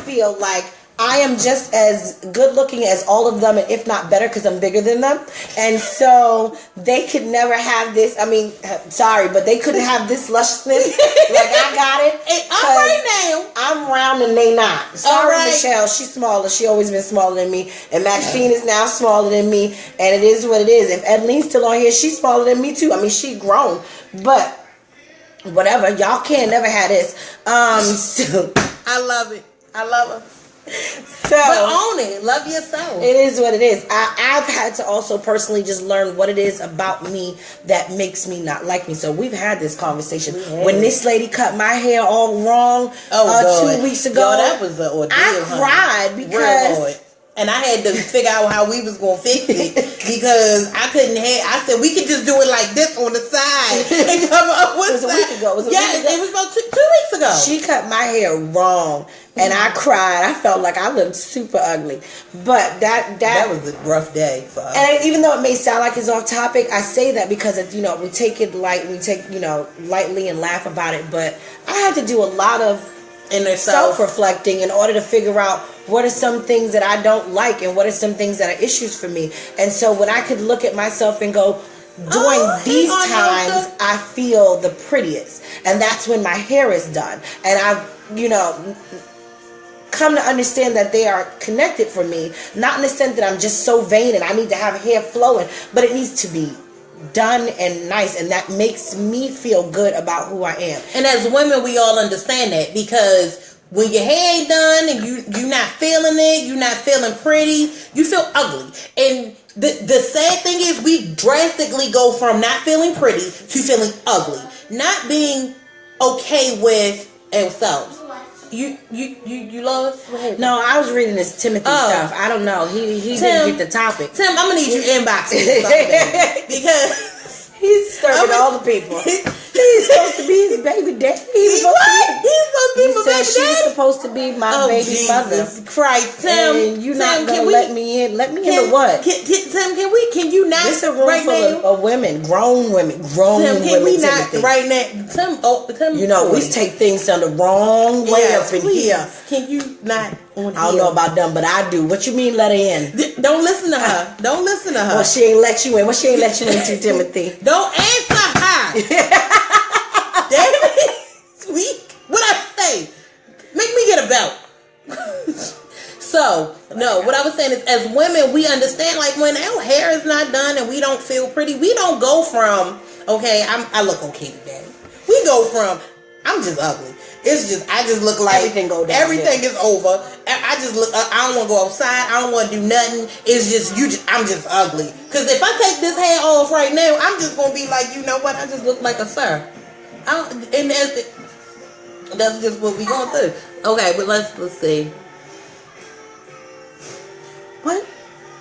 feel like I am just as good looking as all of them, and if not better, because I'm bigger than them. And so they could never have this. I mean, sorry, but they couldn't have this lusciousness like I got it. All right now. I'm round and they not. Sorry, right. Michelle. She's smaller. She always been smaller than me. And Maxine is now smaller than me. And it is what it is. If Edeline's still on here, she's smaller than me too. I mean, she grown. But whatever. Y'all can't never have this. So, I love it. I love her. So, but own it. Love yourself. It is what it is. I've had to also personally just learn what it is about me that makes me not like me. So we've had this conversation. When this lady cut my hair all wrong 2 weeks ago, that was an ordeal. I cried because... And I had to figure out how we was going to fix it because I couldn't have... I said, we could just do it like this on the side and come up with... It was a week ago. It was about 2 weeks ago. She cut my hair wrong and I cried. I felt like I looked super ugly. But that was a rough day for us. And even though it may sound like it's off topic, I say that because it's, we take it light, we take, lightly and laugh about it. But I had to do a lot of self-reflecting in order to figure out what are some things that I don't like and what are some things that are issues for me. And so when I could look at myself and go, during these times, I feel the prettiest. And that's when my hair is done. And I've, come to understand that they are connected for me. Not in the sense that I'm just so vain and I need to have hair flowing, but it needs to be done and nice, and that makes me feel good about who I am. And as women, we all understand that, because when your hair ain't done and you're not feeling it, you're not feeling pretty, you feel ugly. And the sad thing is, we drastically go from not feeling pretty to feeling ugly, not being okay with ourselves. You lost? No, I was reading this Timothy stuff. I don't know. He didn't get the topic. Tim, I'm gonna need you inbox me because he's disturbing all the people. He's supposed to be his baby daddy. He's supposed to be my baby daddy. She's supposed to be my baby mother. Christ, Tim, and you're not gonna let me in. Let me into what? Tim, can you not? This is a room right full of women, grown women. Tim, can we not Timothy. right now? Tim, we take things down the wrong way up in here. Can you not? I don't know about them, but I do. What you mean, let her in? Don't listen to her. Don't listen to her. Well, she ain't let you in. What she ain't let you into, Timothy? Don't answer her. Damn it. What I say? Make me get a belt. So, no, what I was saying is, as women, we understand, like, when our hair is not done and we don't feel pretty, we don't go from, okay, I look okay today. We go from, I'm just ugly. It's just, I just look like everything go down. Everything is over. I just look, I don't want to go outside. I don't want to do nothing. It's just, I'm just ugly. Because if I take this hair off right now, I'm just going to be like, you know what? I just look like a sir. And that's just what we going through. Okay, but let's see. What?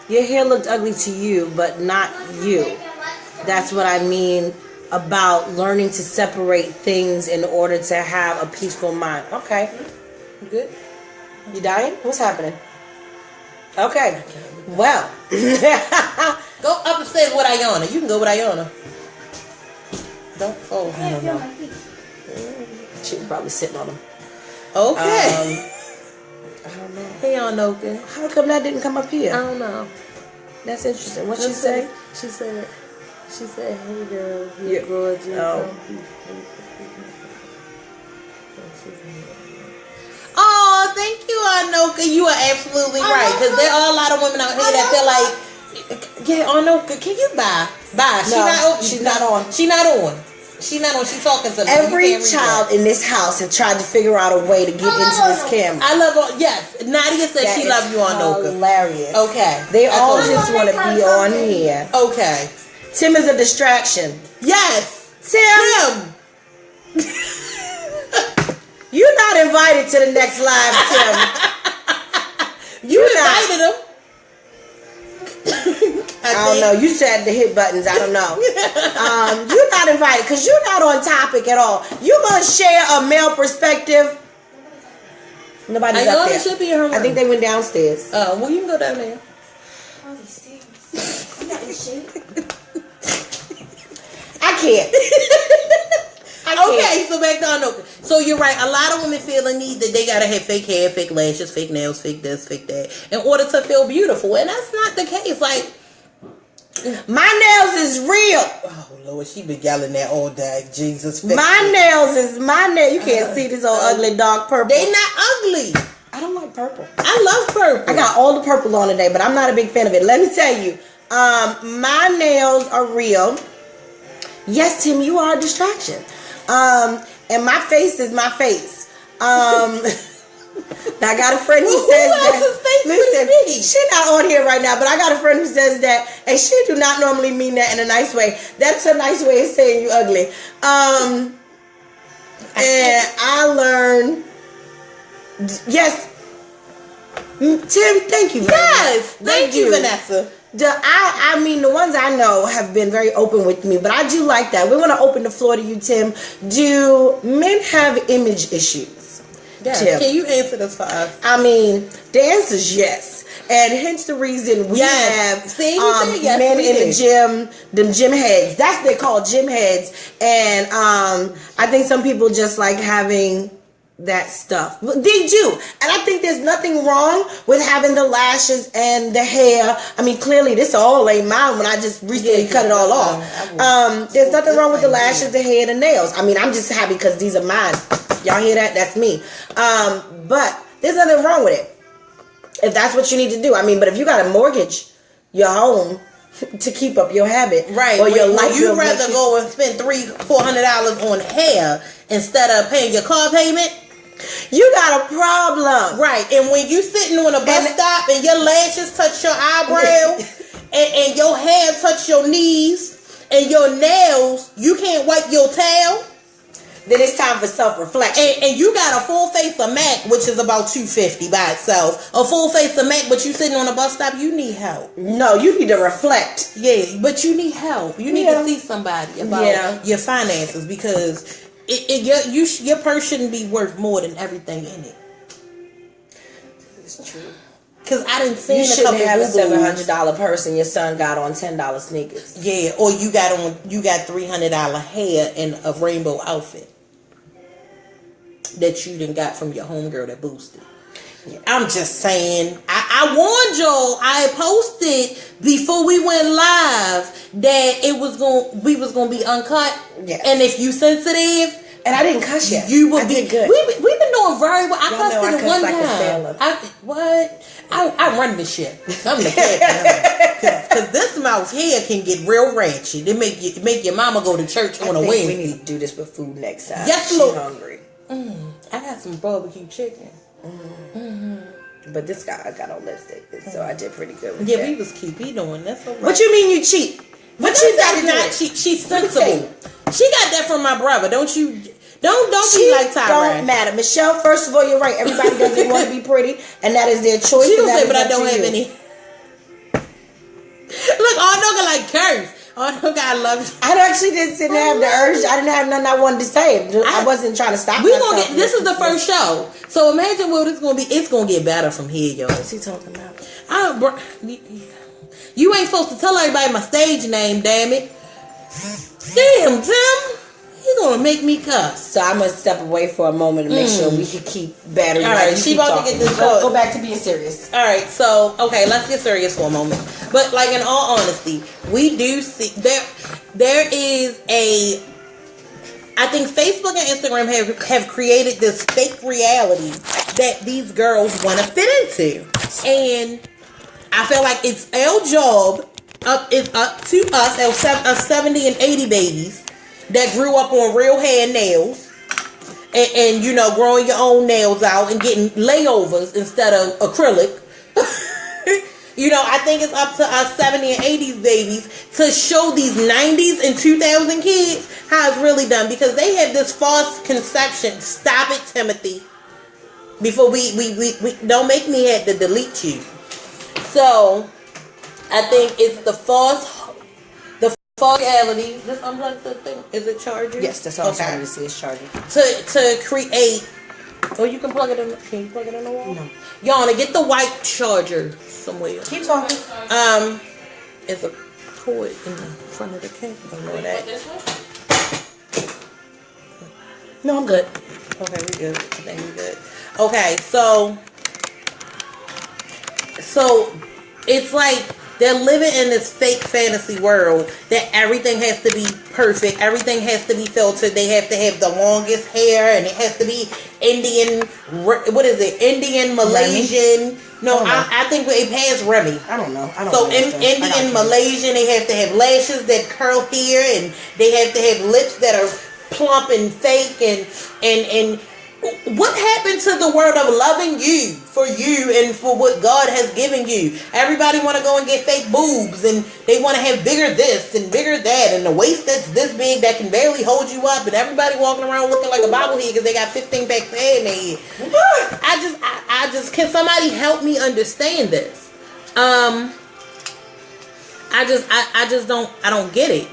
Your hair looked ugly to you, but not you. That's what I mean about learning to separate things in order to have a peaceful mind. Okay. You good? You dying? What's happening? Okay. Well. Go up the stairs with Ayana. You can go with Ayana. Don't fall. I don't know. She was probably sitting on them. Okay. I don't know. Hey, Anoka. How come that didn't come up here? I don't know. That's interesting. What she say? She said, hey girl, you're gorgeous. Oh, thank you, Anoka. You are absolutely right. Because there are a lot of women out here that feel like Yeah, on no. Can you buy? Bye. No, she's not on. She's not on. She's not on. She's talking to me. Every child in this house has tried to figure out a way to get into this camera. I love all. Yes, Nadia said That she is loves you on Noka. hilarious. Okay. They I all told you. just want to be on here. Okay. Tim is a distraction. Yes. Tim. You're not invited to the next live, Tim. You invited him. I don't know. You said the hit buttons. I don't know. You're not invited because you're not on topic at all. You gonna share a male perspective? Nobody's up there. Should be in her room. I think they went downstairs. Oh, well, you can go down there. All these stairs. I'm not in shape. I can't. Okay, so back to Anoka. So you're right. A lot of women feel a need that they gotta have fake hair, fake lashes, fake nails, fake this, fake that, in order to feel beautiful, and that's not the case. Like, My nails is real. oh Lord, she been yelling that all day. Jesus, My nails is my nail. You can't see this old ugly dark purple. They not ugly. I don't like purple. I love purple. I got all the purple on today, but I'm not a big fan of it. Let me tell you, my nails are real. Yes, Tim, you are a distraction. And my face is my face. Now I got a friend who says that. Listen, she not on here right now, but I got a friend who says that, and she do not normally mean that in a nice way. That's a nice way of saying you ugly. And I learned. Yes, Tim. Thank you. Yes, thank you, Vanessa. I mean, the ones I know have been very open with me, but I do like that. We want to open the floor to you, Tim. Do men have image issues? Yes. Tim? Can you answer this for us? I mean, the answer is yes. And hence the reason we have See, you said yes, men we in did. the gym, them gym heads. That's what they call gym heads. And I think some people just like having that stuff. They do. And I think there's nothing wrong with having the lashes and the hair. I mean, clearly this all ain't mine when I just recently cut it all off. There's nothing wrong with the lashes, the hair, the nails. I mean, I'm just happy because these are mine. Y'all hear that? That's me. But there's nothing wrong with it. If that's what you need to do. I mean, but if you got to mortgage your home to keep up your habit, right? Or your life, you'd rather go and spend $300-$400 on hair instead of paying your car payment. You got a problem. Right. And when you sitting on a bus stop and your lashes touch your eyebrow and your hair touch your knees and your nails, you can't wipe your tail. Then it's time for self-reflection. And you got a full face of MAC, which is about $250 by itself. A full face of MAC, but you sitting on a bus stop, you need help. No, you need to reflect. Yeah, but you need help. You need to see somebody about your finances because your purse shouldn't be worth more than everything in it. It's true. Because I didn't see you a shouldn't couple have a Boo-Boos. $700 purse and your son got on $10 sneakers. Yeah, or you got $300 hair and a rainbow outfit that you done got from your homegirl that boosted. I'm just saying. I warned y'all. I posted before we went live that we was gonna be uncut. Yes. And if you sensitive, and I didn't cuss yet. You will I be did good. We've been doing very well. I cussed it one like a time. sailor. I run this shit. I'm the captain. Because this mouse here can get real ratchet. They make your mama go to church on a Wednesday. We need to do this with food next time. Yes, She's Lord. hungry. I got some barbecue chicken. But this guy got on lipstick, so I did pretty good with Yeah, that. we was keep doing. That's all right. What you mean you cheat? What you got to not do? cheap. She's sensible. She got that from my brother. Don't you? Don't She be like Tyrone. don't matter. Michelle, first of all, you're right. Everybody doesn't want to be pretty, and that is their choice. She gonna and that say, is but I up don't to have you. any. Look, Arnold like curse. Arnold, I love you. I actually didn't have the urge. I didn't have nothing I wanted to say. I wasn't trying to stop We myself. gonna get. This is the first show, so imagine what it's gonna be. It's gonna get better from here, y'all. What's he talking about? You ain't supposed to tell everybody my stage name, damn it. Damn, Tim. He gonna make me cuss. So I'm gonna step away for a moment to make sure we can keep battery. All right, she about to get this Go book. back to being serious. All right, so okay, let's get serious for a moment. But like in all honesty, we do see there is a. I think Facebook and Instagram have created this fake reality that these girls want to fit into, and I feel like it's our job it's up to us of 70 and 80 babies that grew up on real hair and nails. And you know, growing your own nails out and getting layovers instead of acrylic. You know, I think it's up to us 70 and 80s babies to show these 90s and 2000 kids how it's really done, because they have this false conception. Stop it, Timothy. Before we don't make me have to delete you. So I think it's the false reality. Just unplug the thing. Is it charging? Yes, that's all I'm trying to see. It's charging. To create. Oh, you can plug it in. Can you plug it in the wall? No. Yana, get the white charger somewhere. Keep talking. It's a cord in the front of the case. I don't know that. No, I'm good. Okay, we good. I think we good. Okay, so it's like they're living in this fake fantasy world that everything has to be perfect. Everything has to be filtered. They have to have the longest hair, and it has to be Indian. What is it? Indian, Malaysian. No, I think it passed Remy. I don't know. Indian, Malaysian. They have to have lashes that curl here, and they have to have lips that are plump and fake, and what happened to the word of loving you for you and for what God has given you? Everybody want to go and get fake boobs, and they want to have bigger this and bigger that, and the waist that's this big that can barely hold you up, and everybody walking around looking like a bobblehead because they got 15 packs of hair in their head. I just can somebody help me understand this? I don't get it,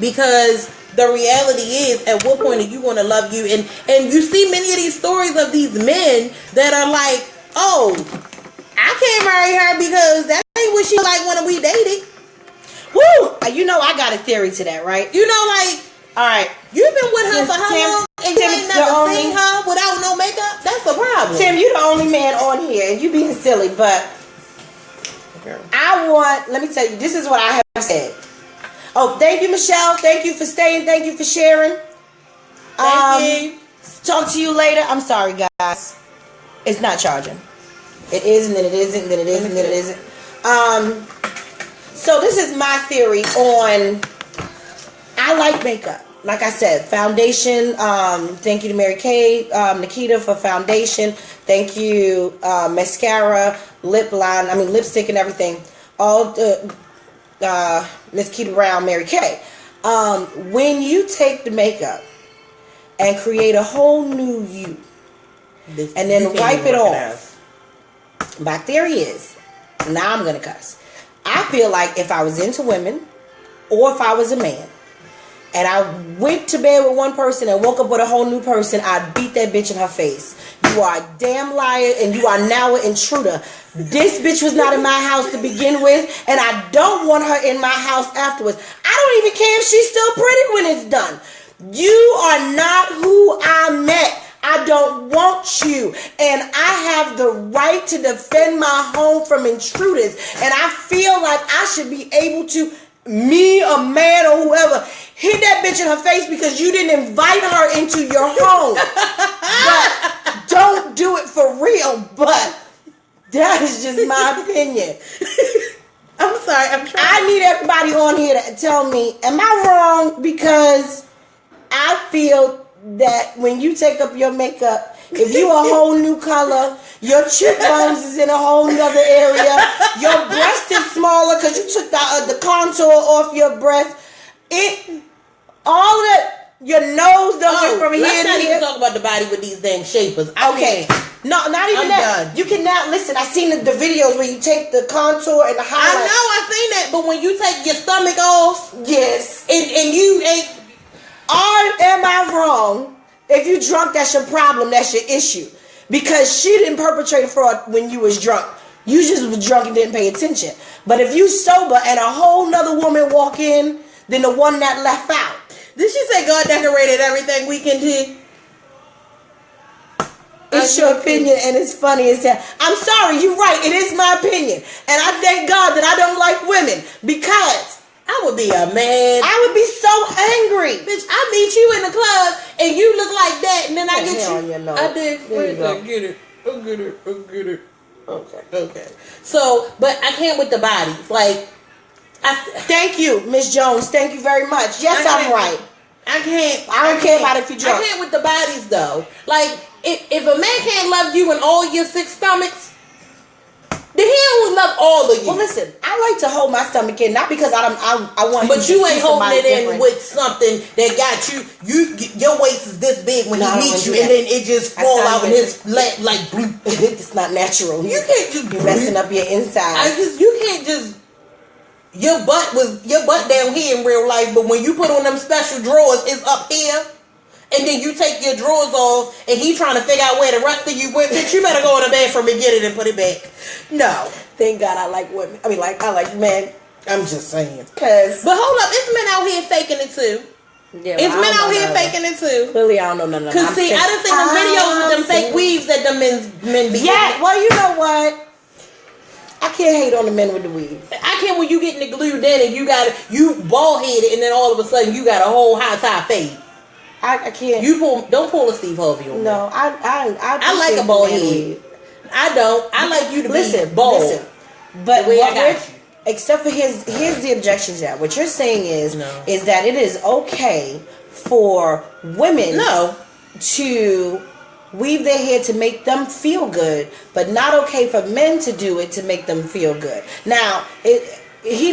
because the reality is, at what point are you going to love you? And you see many of these stories of these men that are like, oh, I can't marry her because that ain't what she like when we dated. Woo! You know, I got a theory to that, right? You know, like, all right, you've been with her for how long? And you ain't never seen her without no makeup? That's a problem. Tim, you the only man on here, and you being silly, but let me tell you, this is what I have said. Oh, thank you, Michelle. Thank you for staying. Thank you for sharing. Thank you. Talk to you later. I'm sorry, guys. It's not charging. It is, and then it isn't, and then it is, and then it isn't. So this is my theory on, I like makeup. Like I said, foundation. Thank you to Mary Kay, Nikita for foundation. Thank you, mascara, lipstick and everything. All the... Miss Keita Brown, Mary Kay. When you take the makeup and create a whole new you, and then wipe it off, my theory is, now I'm gonna cuss. I feel like if I was into women, or if I was a man, and I went to bed with one person and woke up with a whole new person, I'd beat that bitch in her face. You are a damn liar, and you are now an intruder. This bitch was not in my house to begin with, and I don't want her in my house afterwards. I don't even care if she's still pretty when it's done. You are not who I met. I don't want you, and I have the right to defend my home from intruders, and I feel like I should be able to, me, a man, or whoever, hit that bitch in her face because you didn't invite her into your home. But don't do it for real. But that is just my opinion. I'm sorry. I need everybody on here to tell me, am I wrong? Because I feel that when you take up your makeup, if you a whole new color, your cheekbones is in a whole nother area, your breast is smaller because you took the contour off your breast, all that, your nose done went from here to here. Let's not even talk about the body with these dang shapers. Okay. No, not even that. Done. You can now, listen, I seen the videos where you take the contour and the highlight. I know, I seen that, but when you take your stomach off, yes, and you ain't... Am I wrong? If you drunk, that's your problem. That's your issue. Because she didn't perpetrate a fraud when you was drunk. You just was drunk and didn't pay attention. But if you sober and a whole nother woman walk in, then the one that left out. Did she say God decorated everything we can do? It's your opinion, and it's funny as hell. I'm sorry, you're right. It is my opinion. And I thank God that I don't like women, because I would be a man. I would be so angry. Bitch, I meet you in the club and you look like that, and then I get you. On your nose. I did. There you go. I get it. Okay. So, but I can't with the bodies. Like, Thank you, Miss Jones. Thank you very much. Yes, I'm right. I can't. I don't care about if you drunk. I can't with the bodies though. Like if a man can't love you in all your 6 stomachs, then he don't love all of you. Well, listen, I like to hold my stomach in, not because I want. But you ain't holding it in different. with something that got you. Your waist is this big when he meets you, and then it just fall out in his lap like. It's not natural. You can't just. You're messing up your inside. You can't just. Your butt down here in real life, but when you put on them special drawers, it's up here. And then you take your drawers off, and he trying to figure out where the rest of you went. Bitch, you better go in the bathroom and get it and put it back. No. Thank God I like women. I mean, I like men. I'm just saying. Cause. But hold up, it's men out here faking it too. Yeah, it's men out here faking it too. Clearly, I don't know none of them. Cause see, I done seen them videos with them fake weaves that the men be. Yeah. Well, you know what? I can't hate on the men with the weave. I can't when you getting it glued in and you bald headed and then all of a sudden you got a whole high tie fade. I can't. Don't pull a Steve Harvey on me. No, I like a bald head. I don't. I like you to be bald. Listen, but except for here's the objections to that. What you're saying is that it is okay for women to weave their hair to make them feel good, but not okay for men to do it to make them feel good. Now, he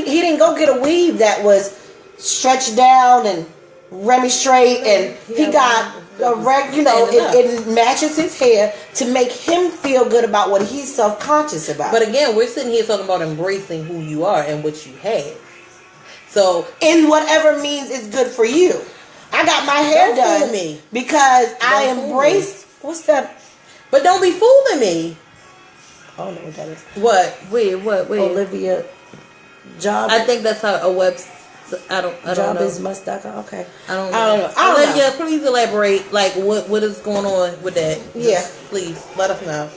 didn't go get a weave that was stretched down and Remy straight, and he got a it matches his hair to make him feel good about what he's self-conscious about. But again, we're sitting here talking about embracing who you are and what you have. So, in whatever means is good for you. I got my hair done because I embraced. What's that? But don't be fooling me. I don't know what that is. What? Wait. Olivia Job. I think that's a website. I don't know. Jobismust.com. Okay. I don't know. Olivia, please elaborate. Like what is going on with that? Please let us know.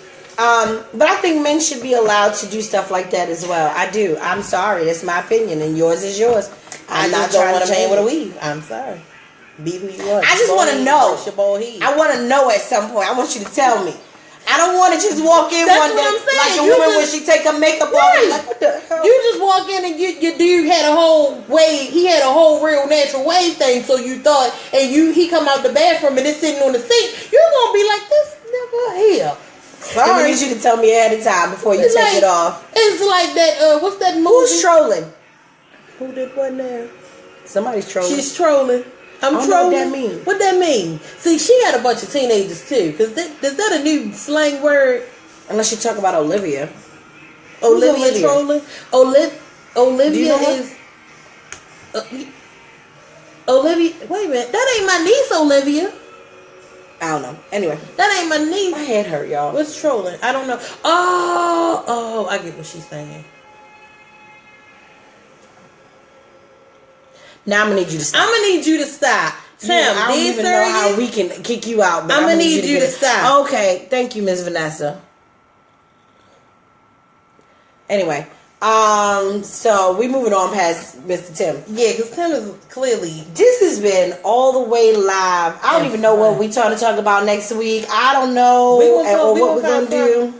But I think men should be allowed to do stuff like that as well. I do. I'm sorry. That's my opinion, and yours is yours. I'm not don't want to a man with a weave. I'm sorry. Be who you are. I just want to know. I want to know at some point. I want you to tell me. I don't want to just walk in one day like a woman when she take her makeup off. Like, what the hell? You just walk in and your dude had a whole wave. He had a whole real natural wave thing. So you thought, and he come out the bathroom and it's sitting on the sink. You're gonna be like, this nigga here. Sorry. I need you to tell me ahead of time before you take it off. It's like that. What's that movie? Who's trolling? Who did what now? Somebody's trolling. She's trolling. I'm trolling. Know what that mean. What that mean? See, she had a bunch of teenagers too. Cause is that a new slang word? Unless you talk about Olivia. Olivia trolling. Olivia is. Olivia. Wait a minute. That ain't my niece, Olivia. I don't know. Anyway, that ain't my niece. My head hurt, y'all. What's trolling? I don't know. Oh, I get what she's saying. Now I'm gonna need you to stop. I'm gonna need you to stop. Tim, I don't even know how we can kick you out, but I'm gonna need you to stop. Okay, thank you, Miss Vanessa. Anyway, so we moving on past Mr. Tim. Yeah, because Tim is clearly. This has been all the way live. I don't even know what we trying to talk about next week. I don't know what we're gonna do.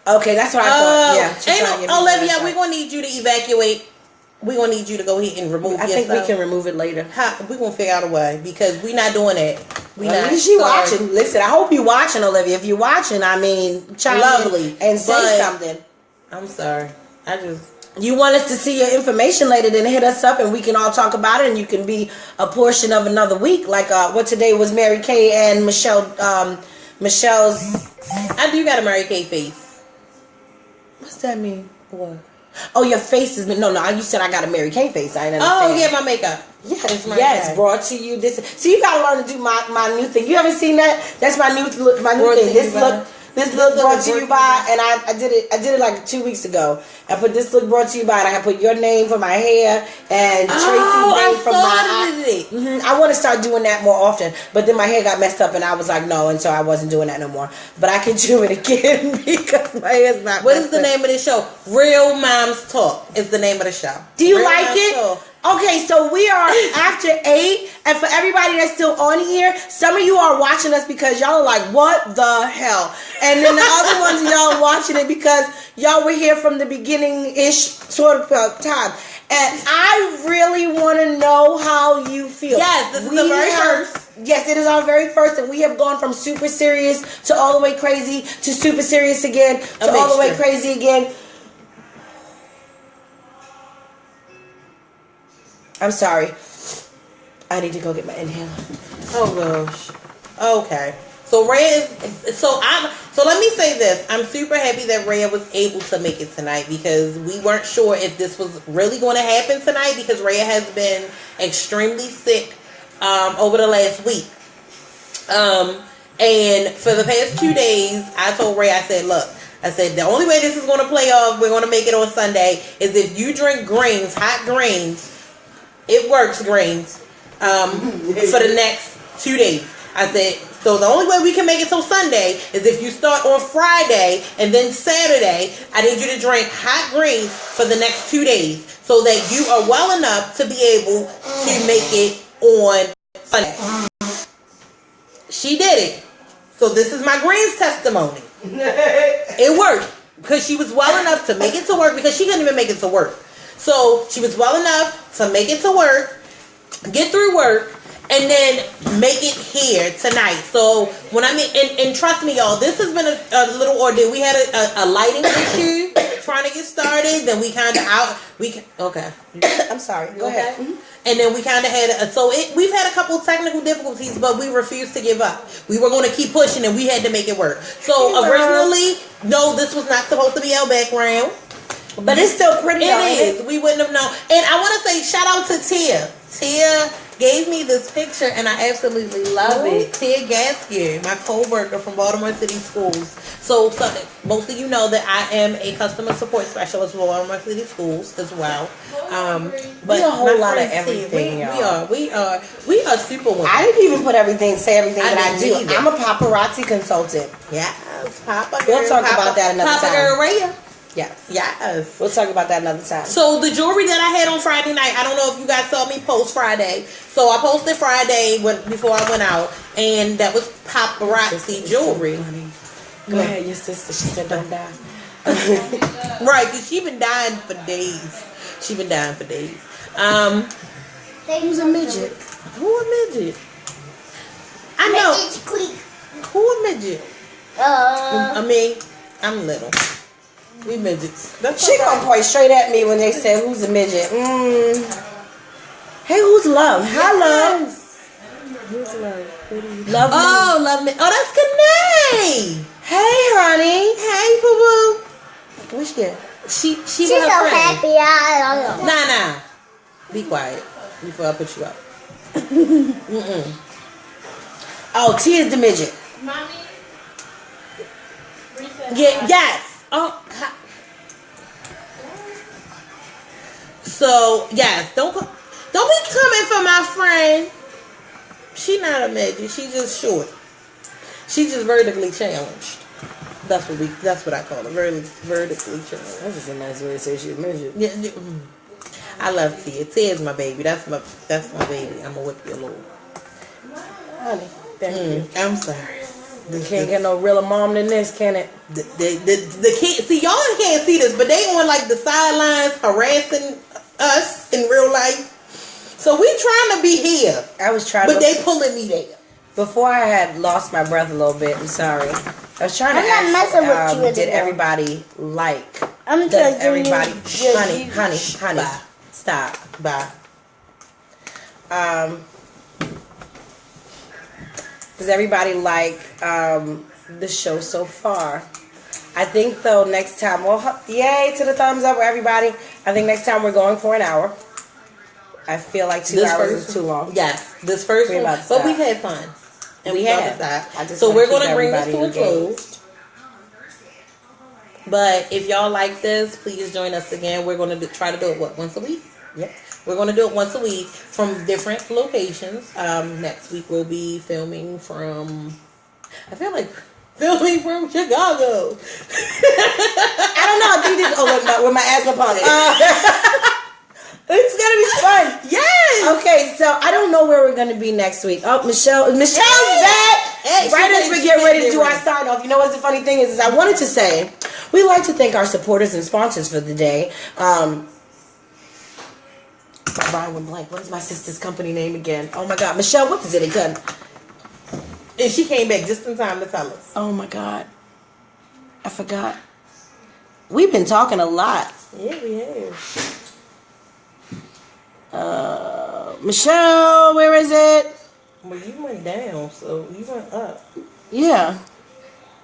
Okay, that's what I thought. Yeah, Olivia, we're gonna need you to evacuate. We're going to need you to go ahead and remove yourself. I think we can remove it later. We're going to figure out a way because we're not doing that. At least you watching. Listen, I hope you're watching, Olivia. If you're watching, I mean, chime in and say something. I'm sorry. You want us to see your information later, then hit us up and we can all talk about it and you can be a portion of another week. Like what today was Mary Kay and Michelle's. I do got a Mary Kay face. What's that mean? What? Oh, your face is no. You said I got a Mary Kay face. I didn't understand. Oh yeah, my makeup. Yes, brought to you. So you gotta learn to do my new thing. You haven't seen that? That's my new thing. This look brought to you by, and I did it like 2 weeks ago. I put this look brought to you by, and I put your name for my hair and Tracy's name for my eye. I want to start doing that more often, but then my hair got messed up, and I was like, no, and so I wasn't doing that no more. But I can do it again because my hair's not. What is the name of the show? Real Moms Talk is the name of the show. Do you like it? Okay, so we are after 8, and for everybody that's still on here, some of you are watching us because y'all are like, what the hell? And then the other ones, y'all are watching it because y'all were here from the beginning-ish sort of time. And I really want to know how you feel. Yes, this is the very first. Yes, it is our very first, and we have gone from super serious to all the way crazy to super serious again to all the way crazy again. I'm sorry. I need to go get my inhaler. Oh gosh. Okay. So Rhea is so let me say this. I'm super happy that Rhea was able to make it tonight because we weren't sure if this was really going to happen tonight because Rhea has been extremely sick over the last week. And for the past 2 days, I told Rhea, I said, the only way this is going to play off, we're going to make it on Sunday, is if you drink greens, hot greens. It works, greens, for the next 2 days. I said, so the only way we can make it till Sunday is if you start on Friday and then Saturday, I need you to drink hot greens for the next 2 days so that you are well enough to be able to make it on Sunday. She did it. So this is my greens testimony. It worked because she was well enough to make it to work because she couldn't even make it to work. So she was well enough to make it to work, get through work, and then make it here tonight. So when I mean, and trust me, y'all, this has been a little ordeal. We had a lighting issue trying to get started. Then we kind of okay. I'm sorry. Go ahead. Mm-hmm. And then we kind of had we've had a couple technical difficulties, but we refused to give up. We were going to keep pushing, and we had to make it work. So originally, no, this was not supposed to be our background. But it's still pretty. It is. We wouldn't have known. And I want to say shout out to Tia. Tia gave me this picture, and I absolutely love it. Tia Gaskier, my co-worker from Baltimore City Schools. So most of you know that I am a customer support specialist for Baltimore City Schools as well. But a whole lot of everything, y'all. We are super women. I didn't even say everything that I do. Either. I'm a paparazzi consultant. Yes, Papa. We'll talk about that another time. Papa Girl Rhea. Yes. We'll talk about that another time. So the jewelry that I had on Friday night, I don't know if you guys saw me post Friday. So I posted Friday before I went out, and that was paparazzi jewelry. Go ahead, your sister. She said don't die. Right, because she been dying for days. Who's a midget? Who a midget? I know. Who a midget? I mean, I'm little. We midgets. She gonna point straight at me when they say who's a midget. Hey, who's Love? Hi, Love. Who's Love? Love. Oh, Love me. Oh, that's Kanae. Hey, honey. Hey, boo boo. What's that? She's so happy. I don't know. Nah. Be quiet before I put you up. Oh, T is the midget. Mommy. Yes. Oh. So yes, don't be coming for my friend. She not a midget. She just short. She just vertically challenged. That's what I call her. Vertically challenged. That's just a nice way to say she's a midget. Yeah. I love Tia. Tia's my baby. That's my baby. I'm gonna whip you a little. Honey, thank you. I'm sorry. You can't get no realer mom than this, can it? The kids, see, y'all can't see this, but they on like the sidelines harassing us in real life. So we trying to be here. I was trying, but they pulling me there. Before I had lost my breath a little bit. I'm sorry. I was trying to I'm not ask, messing with you did anymore. everybody like? I'm Does telling everybody, you. honey, Bye. stop. Bye. Does everybody like the show so far? I think though next time, well, yay to the thumbs up, everybody. I think next time we're going for an hour. I feel like 2 hours is too long. Yes, this first one, but we've had fun. And we have. So we're going to bring this to a close. But if y'all like this, please join us again. We're going to try to do it, once a week? Yep. We're going to do it once a week from different locations. Next week we'll be filming from, I feel like filming from Chicago. I don't know. I think this with my asthma pony. It's gonna be fun. Yes. Okay, so I don't know where we're gonna be next week. Oh, Michelle's back. Hey, Right as we get ready to do our sign off, you know what's the funny thing is I wanted to say we like to thank our supporters and sponsors for the day. Brian went blank. What is my sister's company name again? Oh my God, Michelle, what is it again? And she came back just in time to tell us. Oh my God, I forgot. We've been talking a lot. Yeah, we have. Michelle, where is it? Well, you went down, so you went up. Yeah.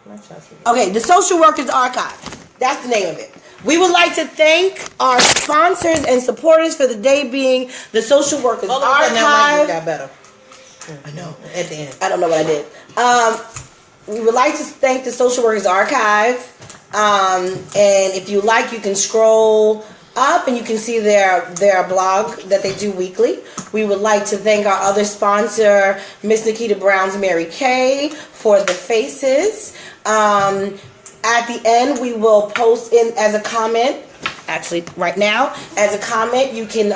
Not trusting. Okay, the Social Workers Archive. That's the name of it. We would like to thank our sponsors and supporters for the day being the Social Workers Archive. Now got better. I know. At the end. I don't know what I did. We would like to thank the Social Workers Archive. And if you like, you can scroll up and you can see their blog that they do weekly. We would like to thank our other sponsor, Miss Nikita Brown's Mary Kay, for the faces. At the end, we will post in as a comment, actually right now, as a comment, you can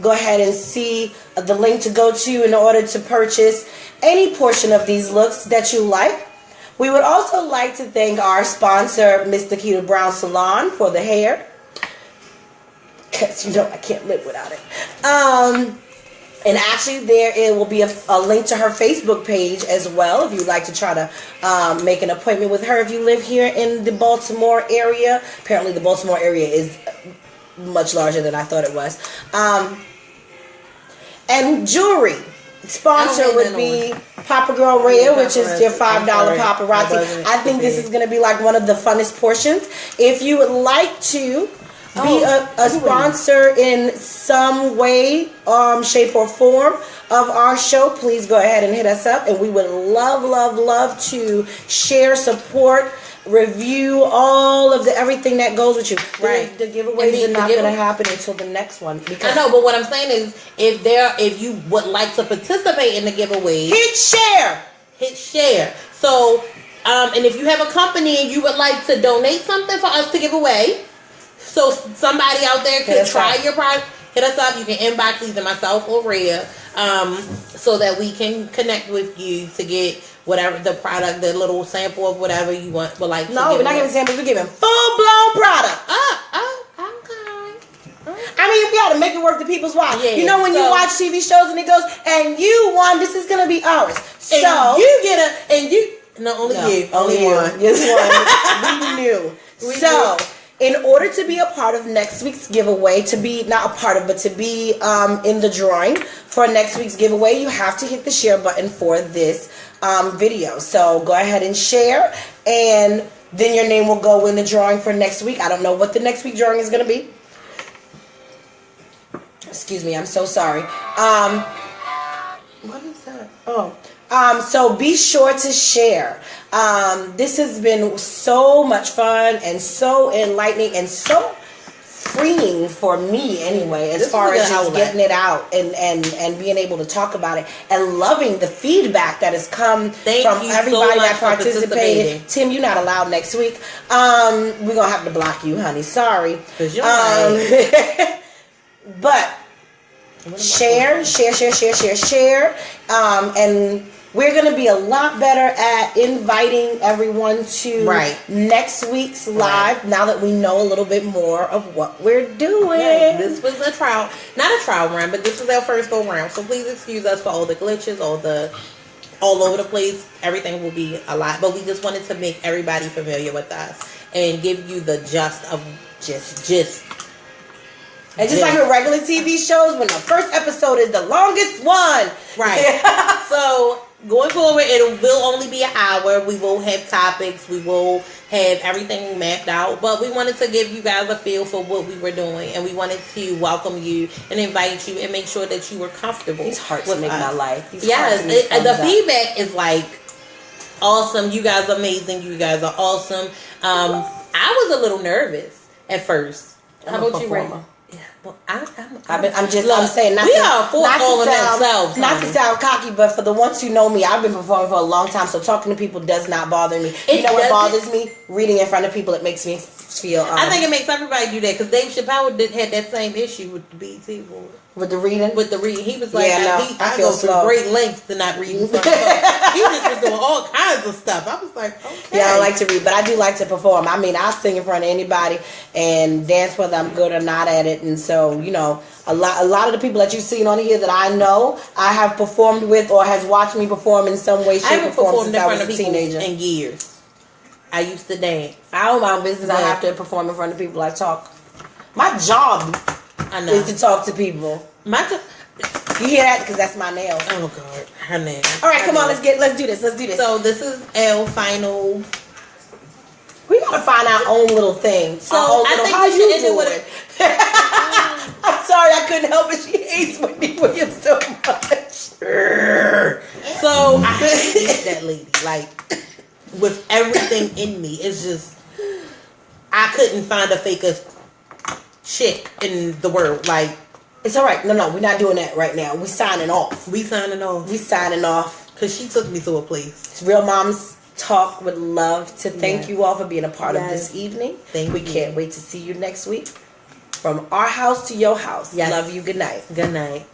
go ahead and see the link to go to in order to purchase any portion of these looks that you like. We would also like to thank our sponsor, Miss Nikita Brown Salon, for the hair. Because, you know, I can't live without it. And actually, it will be a link to her Facebook page as well if you'd like to try to make an appointment with her if you live here in the Baltimore area. Apparently, the Baltimore area is much larger than I thought it was. And jewelry. Sponsor would be Papa Girl Rhea, which is your $5 paparazzi. I think this is going to be like one of the funnest portions. If you would like to be a sponsor in some way, shape, or form of our show, please go ahead and hit us up. And we would love to share, support, review all of everything that goes with you. Right. The giveaways are not going to happen until the next one. Because I know, but what I'm saying is, if you would like to participate in the giveaway, hit share. So, and if you have a company and you would like to donate something for us to give away, so somebody out there could try your product, hit us up. You can inbox either myself or Rhea, so that we can connect with you to get whatever the product, the little sample of whatever you would like. No, we're not giving samples. We're giving full-blown products. Okay. I mean, we got to make it work to people's watch. Yeah, you know when you watch TV shows and it goes, and you won, this is going to be ours. So you get only you. Just one. We knew. In order to be a part of next week's giveaway, to be not a part of, but to be in the drawing for next week's giveaway, you have to hit the share button for this video. So go ahead and share, and then your name will go in the drawing for next week. I don't know what the next week drawing is going to be. Excuse me, I'm so sorry. What is that? So be sure to share. This has been so much fun and so enlightening and so freeing for me anyway, as far as just getting it out and being able to talk about it and loving the feedback that has come from everybody that participated. Tim, you're not allowed next week. We're going to have to block you, honey. Sorry. But share. And we're going to be a lot better at inviting everyone to next week's live now that we know a little bit more of what we're doing. Yeah, this was a trial, not a trial run, but this was our first go round. So please excuse us for all the glitches, all over the place. Everything will be a lot, but we just wanted to make everybody familiar with us and give you the gist of gist. And just like with regular TV shows, when the first episode is the longest one. Right. So going forward, it will only be an hour. We will have topics. We will have everything mapped out. But we wanted to give you guys a feel for what we were doing. And we wanted to welcome you and invite you and make sure that you were comfortable. These hearts make my life. Yes. The feedback is like awesome. You guys are amazing. You guys are awesome. I was a little nervous at first. How about you, Ray? Yeah. Well, I'm saying not we to, are full not all to in sound, themselves. not to sound cocky, but for the ones who know me, I've been performing for a long time, so talking to people does not bother me. You know what bothers me? Reading in front of people, it makes me feel. I think it makes everybody do that because Dave Chappelle had that same issue with the BET Award. With the reading? With the reading. He was like, I go through great lengths to not read in front of folks. He just was doing all kinds of stuff. I was like, okay. Yeah, I don't like to read, but I do like to perform. I mean, I'll sing in front of anybody and dance whether I'm good or not at it. And so, you know, a lot of the people that you've seen on here that I know, I have performed with or has watched me perform in some way, shape, or form since I was a teenager. In years. I used to dance. I own my own business. I have to perform in front of people. I talk. My job is to talk to people. You hear that? Because that's my nails. Oh God, her nails. All right, come on, let's do this. So this is L final. We gotta find our own little thing. So I think we should end it with it. I'm sorry, I couldn't help it. She hates Wendy Williams so much. So I hate that lady. Like with everything in me, it's just I couldn't find a faker chick in the world. Like. It's all right. No, we're not doing that right now. We're signing off. We signing off. Because she took me to a place. Real Moms Talk would love to thank you all for being a part of this evening. We can't wait to see you next week. From our house to your house. Love you. Good night. Good night.